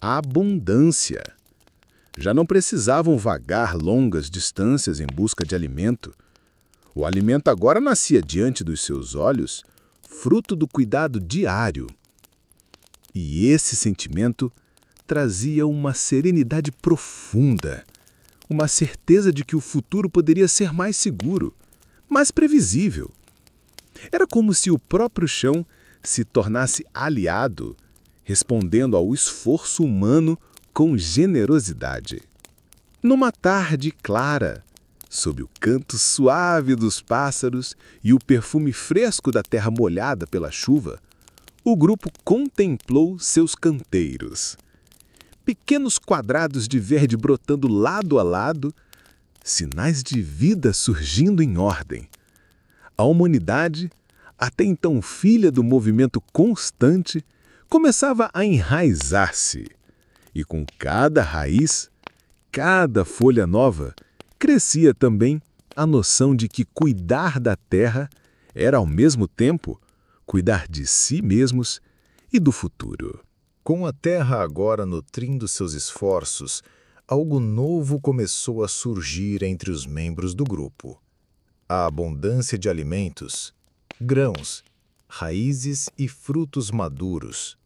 a abundância. Já não precisavam vagar longas distâncias em busca de alimento. O alimento agora nascia diante dos seus olhos, fruto do cuidado diário. E esse sentimento trazia uma serenidade profunda, uma certeza de que o futuro poderia ser mais seguro, mais previsível. Era como se o próprio chão se tornasse aliado, respondendo ao esforço humano com generosidade. Numa tarde clara, Sob o canto suave dos pássaros e o perfume fresco da terra molhada pela chuva, o grupo contemplou seus canteiros. Pequenos quadrados de verde brotando lado a lado, sinais de vida surgindo em ordem. A humanidade, até então filha do movimento constante, começava a enraizar-se. E com cada raiz, cada folha nova, crescia também a noção de que cuidar da terra era, ao mesmo tempo, cuidar de si mesmos e do futuro. Com a terra agora nutrindo seus esforços, algo novo começou a surgir entre os membros do grupo. A abundância de alimentos, grãos, raízes e frutos maduros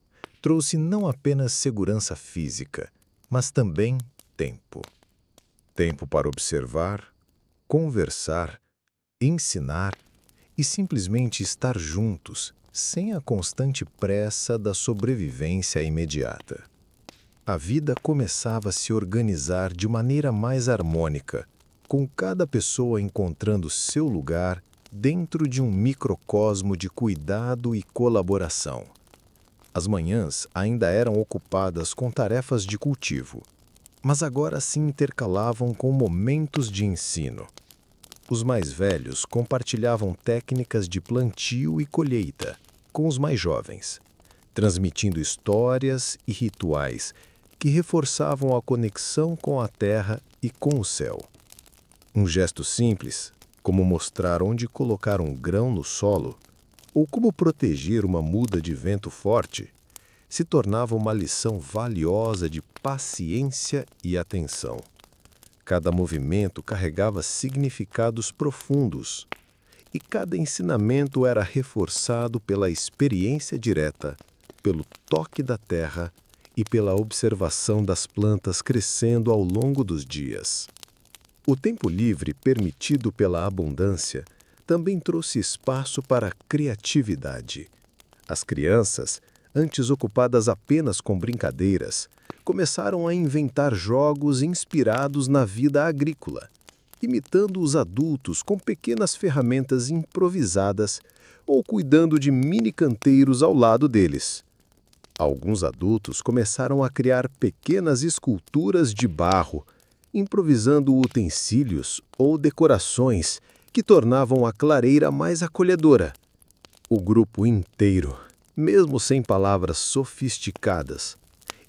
trouxe não apenas segurança física, mas também tempo. Tempo para observar, conversar, ensinar e simplesmente estar juntos, sem a constante pressa da sobrevivência imediata. A vida começava a se organizar de maneira mais harmônica, com cada pessoa encontrando seu lugar dentro de um microcosmo de cuidado e colaboração. As manhãs ainda eram ocupadas com tarefas de cultivo, mas agora se intercalavam com momentos de ensino. Os mais velhos compartilhavam técnicas de plantio e colheita com os mais jovens, transmitindo histórias e rituais que reforçavam a conexão com a terra e com o céu. Um gesto simples, como mostrar onde colocar um grão no solo, ou como proteger uma muda de vento forte, se tornava uma lição valiosa de paciência e atenção. Cada movimento carregava significados profundos, e cada ensinamento era reforçado pela experiência direta, pelo toque da terra e pela observação das plantas crescendo ao longo dos dias. O tempo livre permitido pela abundância também trouxe espaço para a criatividade. As crianças, antes ocupadas apenas com brincadeiras, começaram a inventar jogos inspirados na vida agrícola, imitando os adultos com pequenas ferramentas improvisadas ou cuidando de mini-canteiros ao lado deles. Alguns adultos começaram a criar pequenas esculturas de barro, improvisando utensílios ou decorações que tornavam a clareira mais acolhedora. O grupo inteiro, mesmo sem palavras sofisticadas,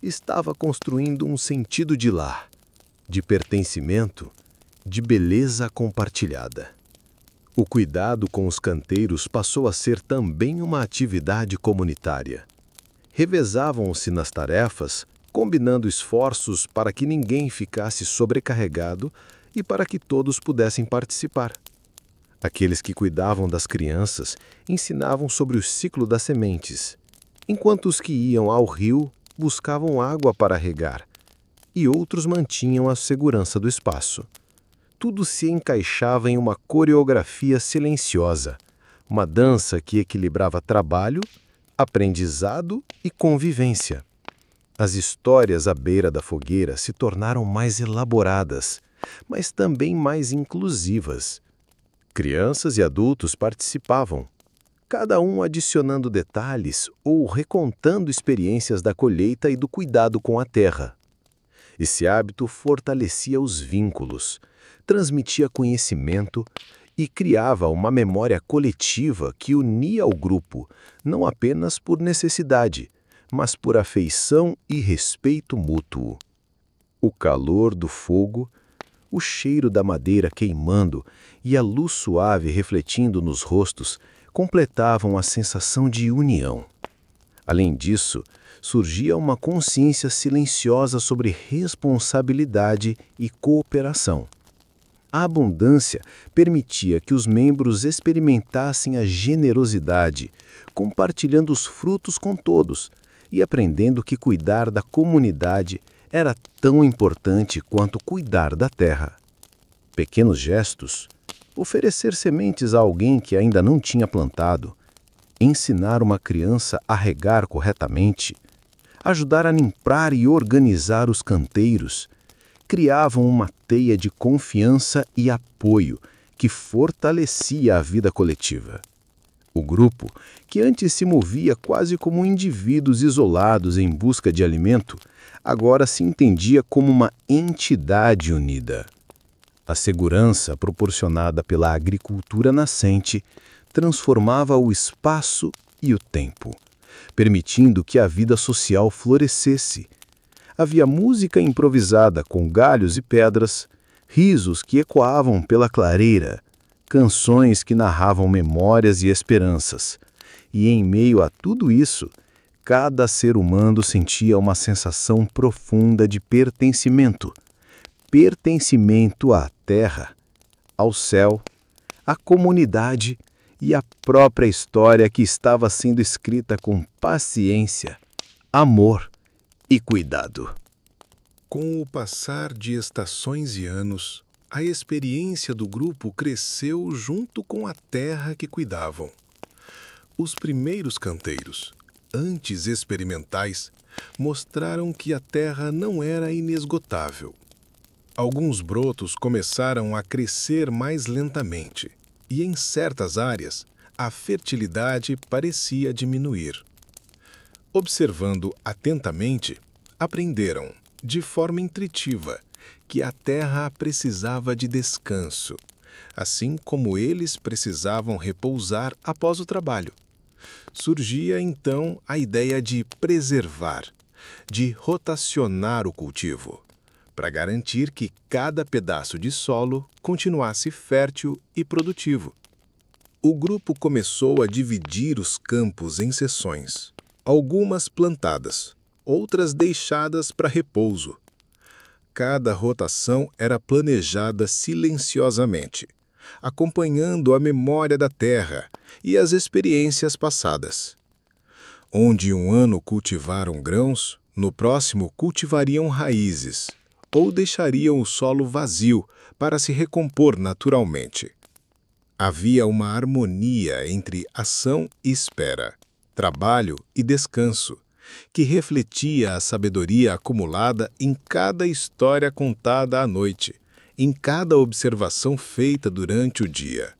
estava construindo um sentido de lar, de pertencimento, de beleza compartilhada. O cuidado com os canteiros passou a ser também uma atividade comunitária. Revezavam-se nas tarefas, combinando esforços para que ninguém ficasse sobrecarregado e para que todos pudessem participar. Aqueles que cuidavam das crianças ensinavam sobre o ciclo das sementes, enquanto os que iam ao rio buscavam água para regar, e outros mantinham a segurança do espaço. Tudo se encaixava em uma coreografia silenciosa, uma dança que equilibrava trabalho, aprendizado e convivência. As histórias à beira da fogueira se tornaram mais elaboradas, mas também mais inclusivas. Crianças e adultos participavam, cada um adicionando detalhes ou recontando experiências da colheita e do cuidado com a terra. Esse hábito fortalecia os vínculos, transmitia conhecimento e criava uma memória coletiva que unia o grupo, não apenas por necessidade, mas por afeição e respeito mútuo. O calor do fogo, o cheiro da madeira queimando e a luz suave refletindo nos rostos completavam a sensação de união. Além disso, surgia uma consciência silenciosa sobre responsabilidade e cooperação. A abundância permitia que os membros experimentassem a generosidade, compartilhando os frutos com todos e aprendendo que cuidar da comunidade era tão importante quanto cuidar da terra. Pequenos gestos, oferecer sementes a alguém que ainda não tinha plantado, ensinar uma criança a regar corretamente, ajudar a limpar e organizar os canteiros, criavam uma teia de confiança e apoio que fortalecia a vida coletiva. O grupo, que antes se movia quase como indivíduos isolados em busca de alimento, agora se entendia como uma entidade unida. A segurança proporcionada pela agricultura nascente transformava o espaço e o tempo, permitindo que a vida social florescesse. Havia música improvisada com galhos e pedras, risos que ecoavam pela clareira, canções que narravam memórias e esperanças. E em meio a tudo isso, cada ser humano sentia uma sensação profunda de pertencimento. Pertencimento à terra, ao céu, à comunidade e à própria história que estava sendo escrita com paciência, amor e cuidado. Com o passar de estações e anos, a experiência do grupo cresceu junto com a terra que cuidavam. Os primeiros canteiros, antes experimentais, mostraram que a terra não era inesgotável. Alguns brotos começaram a crescer mais lentamente, e em certas áreas, a fertilidade parecia diminuir. Observando atentamente, aprenderam, de forma intuitiva, que a terra precisava de descanso, assim como eles precisavam repousar após o trabalho. Surgia então a ideia de preservar, de rotacionar o cultivo, para garantir que cada pedaço de solo continuasse fértil e produtivo. O grupo começou a dividir os campos em seções, algumas plantadas, outras deixadas para repouso. Cada rotação era planejada silenciosamente, acompanhando a memória da terra e as experiências passadas. Onde um ano cultivaram grãos, no próximo cultivariam raízes, ou deixariam o solo vazio para se recompor naturalmente. Havia uma harmonia entre ação e espera, trabalho e descanso, que refletia a sabedoria acumulada em cada história contada à noite, em cada observação feita durante o dia.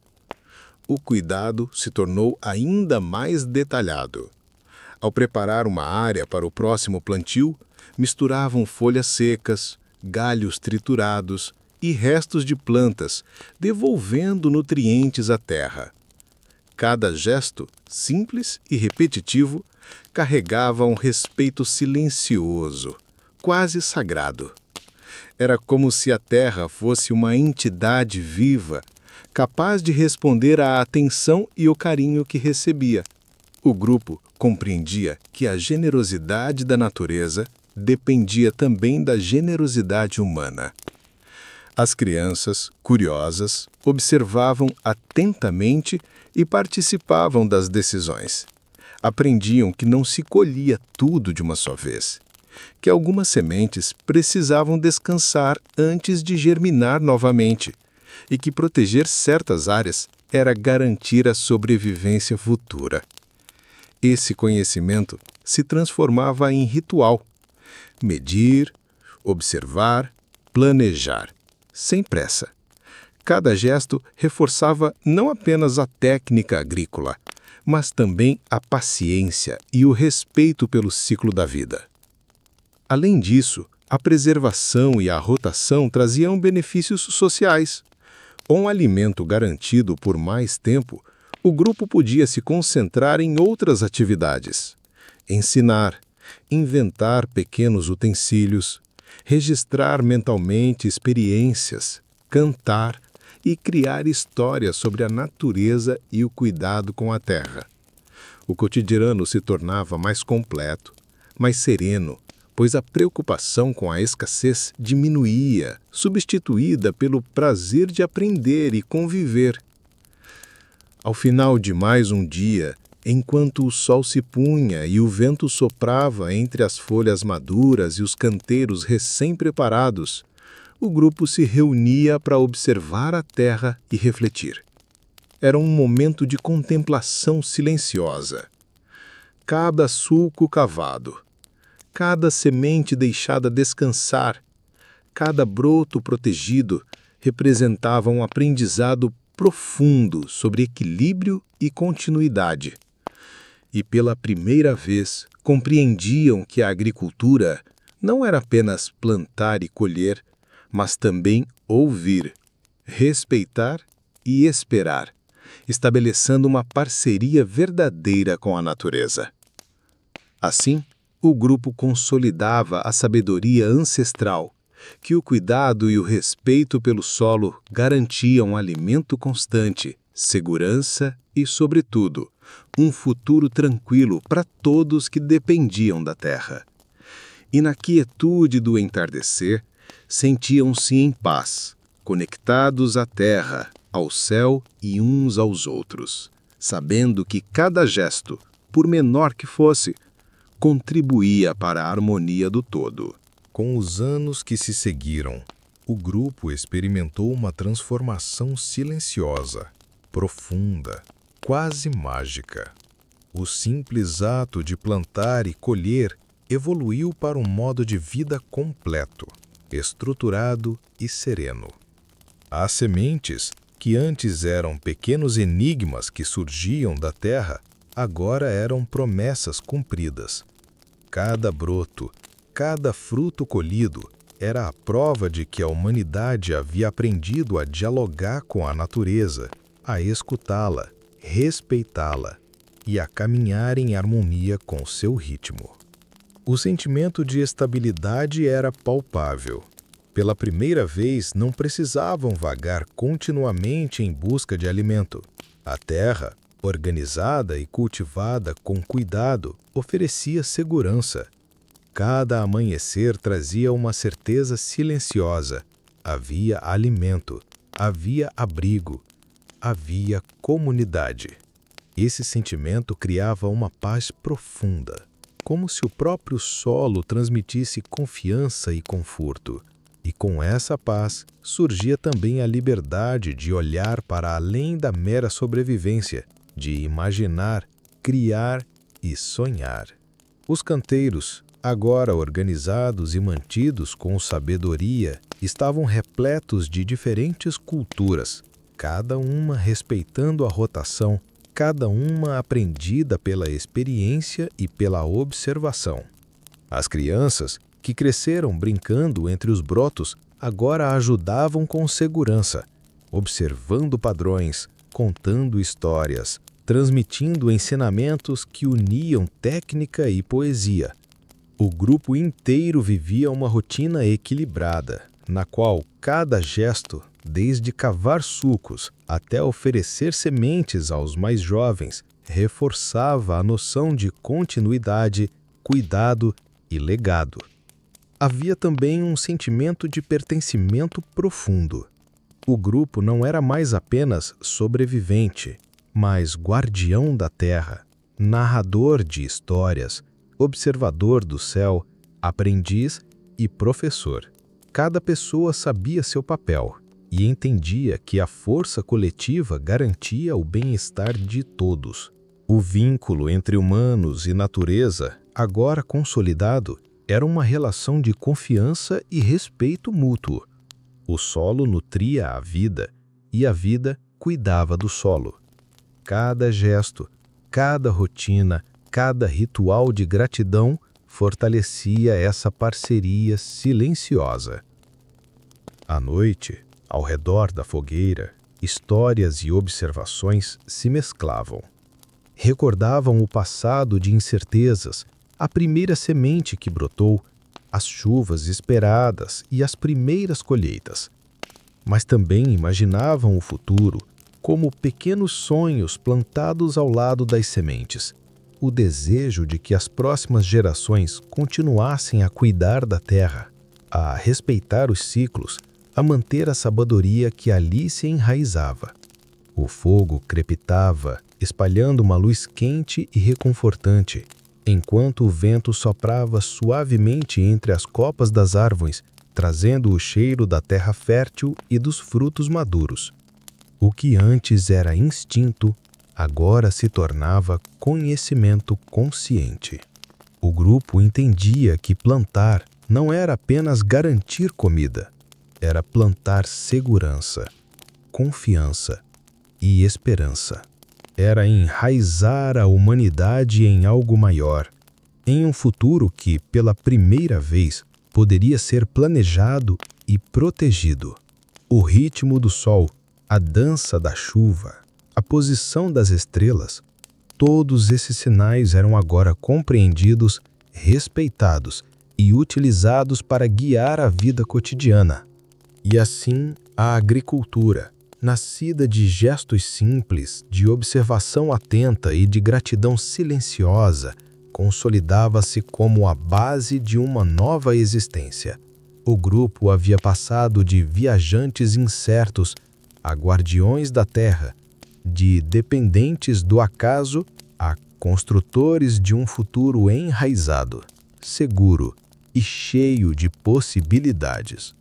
O cuidado se tornou ainda mais detalhado. Ao preparar uma área para o próximo plantio, misturavam folhas secas, galhos triturados e restos de plantas, devolvendo nutrientes à terra. Cada gesto, simples e repetitivo, carregava um respeito silencioso, quase sagrado. Era como se a terra fosse uma entidade viva, capaz de responder à atenção e o carinho que recebia. O grupo compreendia que a generosidade da natureza dependia também da generosidade humana. As crianças, curiosas, observavam atentamente e participavam das decisões. Aprendiam que não se colhia tudo de uma só vez, que algumas sementes precisavam descansar antes de germinar novamente, e que proteger certas áreas era garantir a sobrevivência futura. Esse conhecimento se transformava em ritual. Medir, observar, planejar, sem pressa. Cada gesto reforçava não apenas a técnica agrícola, mas também a paciência e o respeito pelo ciclo da vida. Além disso, a preservação e a rotação traziam benefícios sociais. Com o alimento garantido por mais tempo, o grupo podia se concentrar em outras atividades. Ensinar, inventar pequenos utensílios, registrar mentalmente experiências, cantar e criar histórias sobre a natureza e o cuidado com a terra. O cotidiano se tornava mais completo, mais sereno, pois a preocupação com a escassez diminuía, substituída pelo prazer de aprender e conviver. Ao final de mais um dia, enquanto o sol se punha e o vento soprava entre as folhas maduras e os canteiros recém-preparados, o grupo se reunia para observar a terra e refletir. Era um momento de contemplação silenciosa. Cada sulco cavado, cada semente deixada descansar, Cada broto protegido representava um aprendizado profundo sobre equilíbrio e continuidade. E pela primeira vez compreendiam que a agricultura não era apenas plantar e colher, mas também ouvir, respeitar e esperar, estabelecendo uma parceria verdadeira com a natureza. Assim, o grupo consolidava a sabedoria ancestral, que o cuidado e o respeito pelo solo garantiam alimento constante, segurança e, sobretudo, um futuro tranquilo para todos que dependiam da terra. E na quietude do entardecer, sentiam-se em paz, conectados à terra, ao céu e uns aos outros, sabendo que cada gesto, por menor que fosse, contribuía para a harmonia do todo. Com os anos que se seguiram, o grupo experimentou uma transformação silenciosa, profunda, quase mágica. O simples ato de plantar e colher evoluiu para um modo de vida completo, estruturado e sereno. As sementes, que antes eram pequenos enigmas que surgiam da terra, agora eram promessas cumpridas. Cada broto, cada fruto colhido era a prova de que a humanidade havia aprendido a dialogar com a natureza, a escutá-la, respeitá-la e a caminhar em harmonia com seu ritmo. O sentimento de estabilidade era palpável. Pela primeira vez, não precisavam vagar continuamente em busca de alimento. A terra, organizada e cultivada com cuidado, oferecia segurança. Cada amanhecer trazia uma certeza silenciosa. Havia alimento, havia abrigo, havia comunidade. Esse sentimento criava uma paz profunda, como se o próprio solo transmitisse confiança e conforto. E com essa paz surgia também a liberdade de olhar para além da mera sobrevivência, de imaginar, criar e sonhar. Os canteiros, agora organizados e mantidos com sabedoria, estavam repletos de diferentes culturas, cada uma respeitando a rotação, cada uma aprendida pela experiência e pela observação. As crianças, que cresceram brincando entre os brotos, agora ajudavam com segurança, observando padrões, contando histórias, transmitindo ensinamentos que uniam técnica e poesia. O grupo inteiro vivia uma rotina equilibrada, na qual cada gesto, desde cavar sulcos até oferecer sementes aos mais jovens, reforçava a noção de continuidade, cuidado e legado. Havia também um sentimento de pertencimento profundo. O grupo não era mais apenas sobrevivente, mas guardião da terra, narrador de histórias, observador do céu, aprendiz e professor. Cada pessoa sabia seu papel e entendia que a força coletiva garantia o bem-estar de todos. O vínculo entre humanos e natureza, agora consolidado, era uma relação de confiança e respeito mútuo. O solo nutria a vida e a vida cuidava do solo. Cada gesto, cada rotina, cada ritual de gratidão fortalecia essa parceria silenciosa. À noite, ao redor da fogueira, histórias e observações se mesclavam. Recordavam o passado de incertezas, a primeira semente que brotou, as chuvas esperadas e as primeiras colheitas. Mas também imaginavam o futuro como pequenos sonhos plantados ao lado das sementes. O desejo de que as próximas gerações continuassem a cuidar da terra, a respeitar os ciclos, a manter a sabedoria que ali se enraizava. O fogo crepitava, espalhando uma luz quente e reconfortante, enquanto o vento soprava suavemente entre as copas das árvores, trazendo o cheiro da terra fértil e dos frutos maduros. O que antes era instinto, agora se tornava conhecimento consciente. O grupo entendia que plantar não era apenas garantir comida, era plantar segurança, confiança e esperança. Era enraizar a humanidade em algo maior, em um futuro que, pela primeira vez, poderia ser planejado e protegido. O ritmo do sol, a dança da chuva, a posição das estrelas, todos esses sinais eram agora compreendidos, respeitados e utilizados para guiar a vida cotidiana. E assim, a agricultura, nascida de gestos simples, de observação atenta e de gratidão silenciosa, consolidava-se como a base de uma nova existência. O grupo havia passado de viajantes incertos a guardiões da terra, de dependentes do acaso a construtores de um futuro enraizado, seguro e cheio de possibilidades.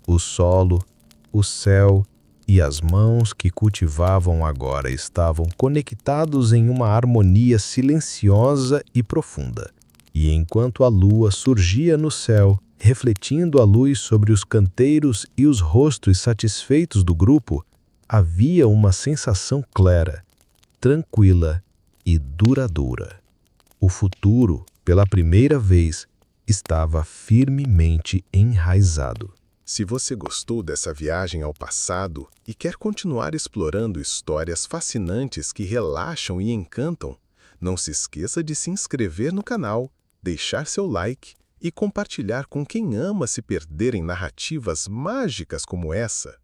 O solo, o céu e as mãos que cultivavam agora estavam conectados em uma harmonia silenciosa e profunda. E enquanto a lua surgia no céu, refletindo a luz sobre os canteiros e os rostos satisfeitos do grupo, havia uma sensação clara, tranquila e duradoura. O futuro, pela primeira vez, estava firmemente enraizado. Se você gostou dessa viagem ao passado e quer continuar explorando histórias fascinantes que relaxam e encantam, não se esqueça de se inscrever no canal, deixar seu like e compartilhar com quem ama se perder em narrativas mágicas como essa.